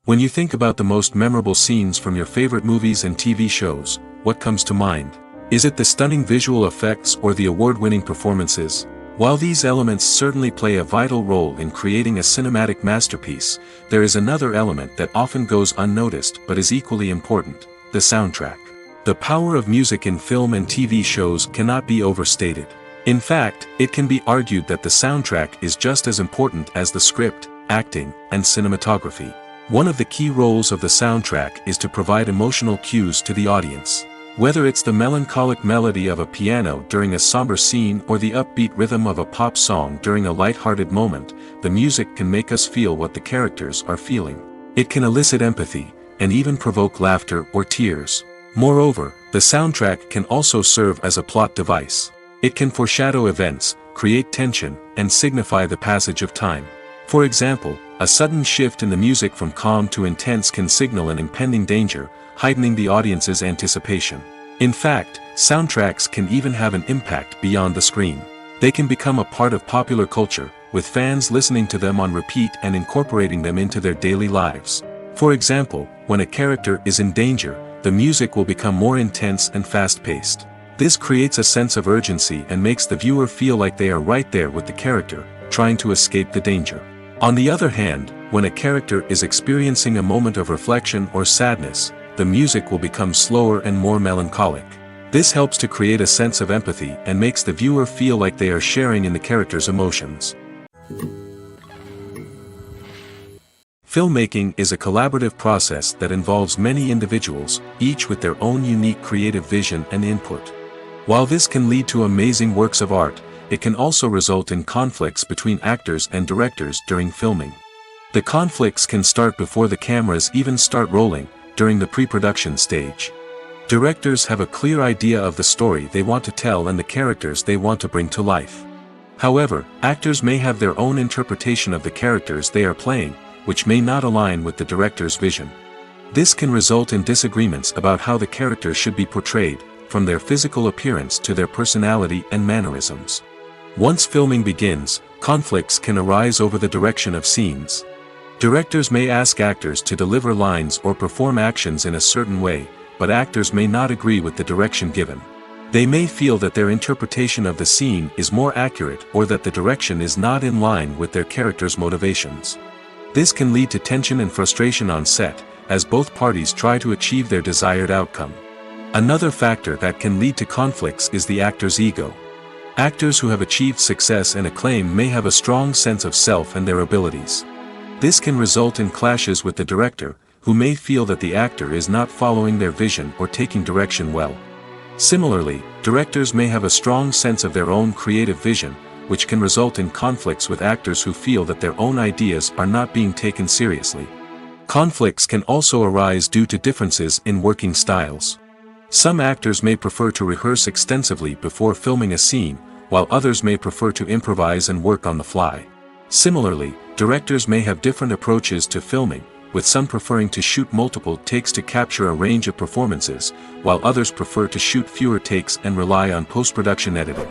When you think about the most memorable scenes from your favorite movies and TV shows, what comes to mind? Is it the stunning visual effects or the award-winning performances? While these elements certainly play a vital role in creating a cinematic masterpiece, there is another element that often goes unnoticed but is equally important: the soundtrack. The power of music in film and TV shows cannot be overstated. In fact, it can be argued that the soundtrack is just as important as the script, acting, and cinematography. One of the key roles of the soundtrack is to provide emotional cues to the audience. Whether it's the melancholic melody of a piano during a somber scene or the upbeat rhythm of a pop song during a light-hearted moment, the music can make us feel what the characters are feeling. It can elicit empathy, and even provoke laughter or tears. Moreover, the soundtrack can also serve as a plot device. It can foreshadow events, create tension, and signify the passage of time. For example, a sudden shift in the music from calm to intense can signal an impending danger, heightening the audience's anticipation. In fact, soundtracks can even have an impact beyond the screen. They can become a part of popular culture, with fans listening to them on repeat and incorporating them into their daily lives. For example, when a character is in danger, the music will become more intense and fast-paced. This creates a sense of urgency and makes the viewer feel like they are right there with the character, trying to escape the danger. On the other hand, when a character is experiencing a moment of reflection or sadness, the music will become slower and more melancholic. This helps to create a sense of empathy and makes the viewer feel like they are sharing in the character's emotions. Filmmaking is a collaborative process that involves many individuals, each with their own unique creative vision and input. While this can lead to amazing works of art, it can also result in conflicts between actors and directors during filming. The conflicts can start before the cameras even start rolling, during the pre-production stage. Directors have a clear idea of the story they want to tell and the characters they want to bring to life. However, actors may have their own interpretation of the characters they are playing, which may not align with the director's vision. This can result in disagreements about how the characters should be portrayed, from their physical appearance to their personality and mannerisms. Once filming begins, conflicts can arise over the direction of scenes. Directors may ask actors to deliver lines or perform actions in a certain way, but actors may not agree with the direction given. They may feel that their interpretation of the scene is more accurate or that the direction is not in line with their character's motivations. This can lead to tension and frustration on set, as both parties try to achieve their desired outcome. Another factor that can lead to conflicts is the actor's ego. Actors who have achieved success and acclaim may have a strong sense of self and their abilities. This can result in clashes with the director, who may feel that the actor is not following their vision or taking direction well. Similarly, directors may have a strong sense of their own creative vision, which can result in conflicts with actors who feel that their own ideas are not being taken seriously. Conflicts can also arise due to differences in working styles. Some actors may prefer to rehearse extensively before filming a scene, while others may prefer to improvise and work on the fly. Similarly, directors may have different approaches to filming, with some preferring to shoot multiple takes to capture a range of performances, while others prefer to shoot fewer takes and rely on post-production editing.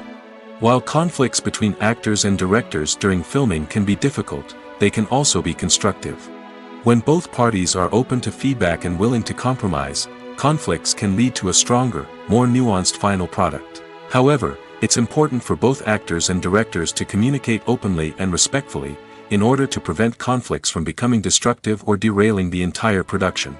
While conflicts between actors and directors during filming can be difficult, they can also be constructive. When both parties are open to feedback and willing to compromise, conflicts can lead to a stronger, more nuanced final product. However, it's important for both actors and directors to communicate openly and respectfully, in order to prevent conflicts from becoming destructive or derailing the entire production.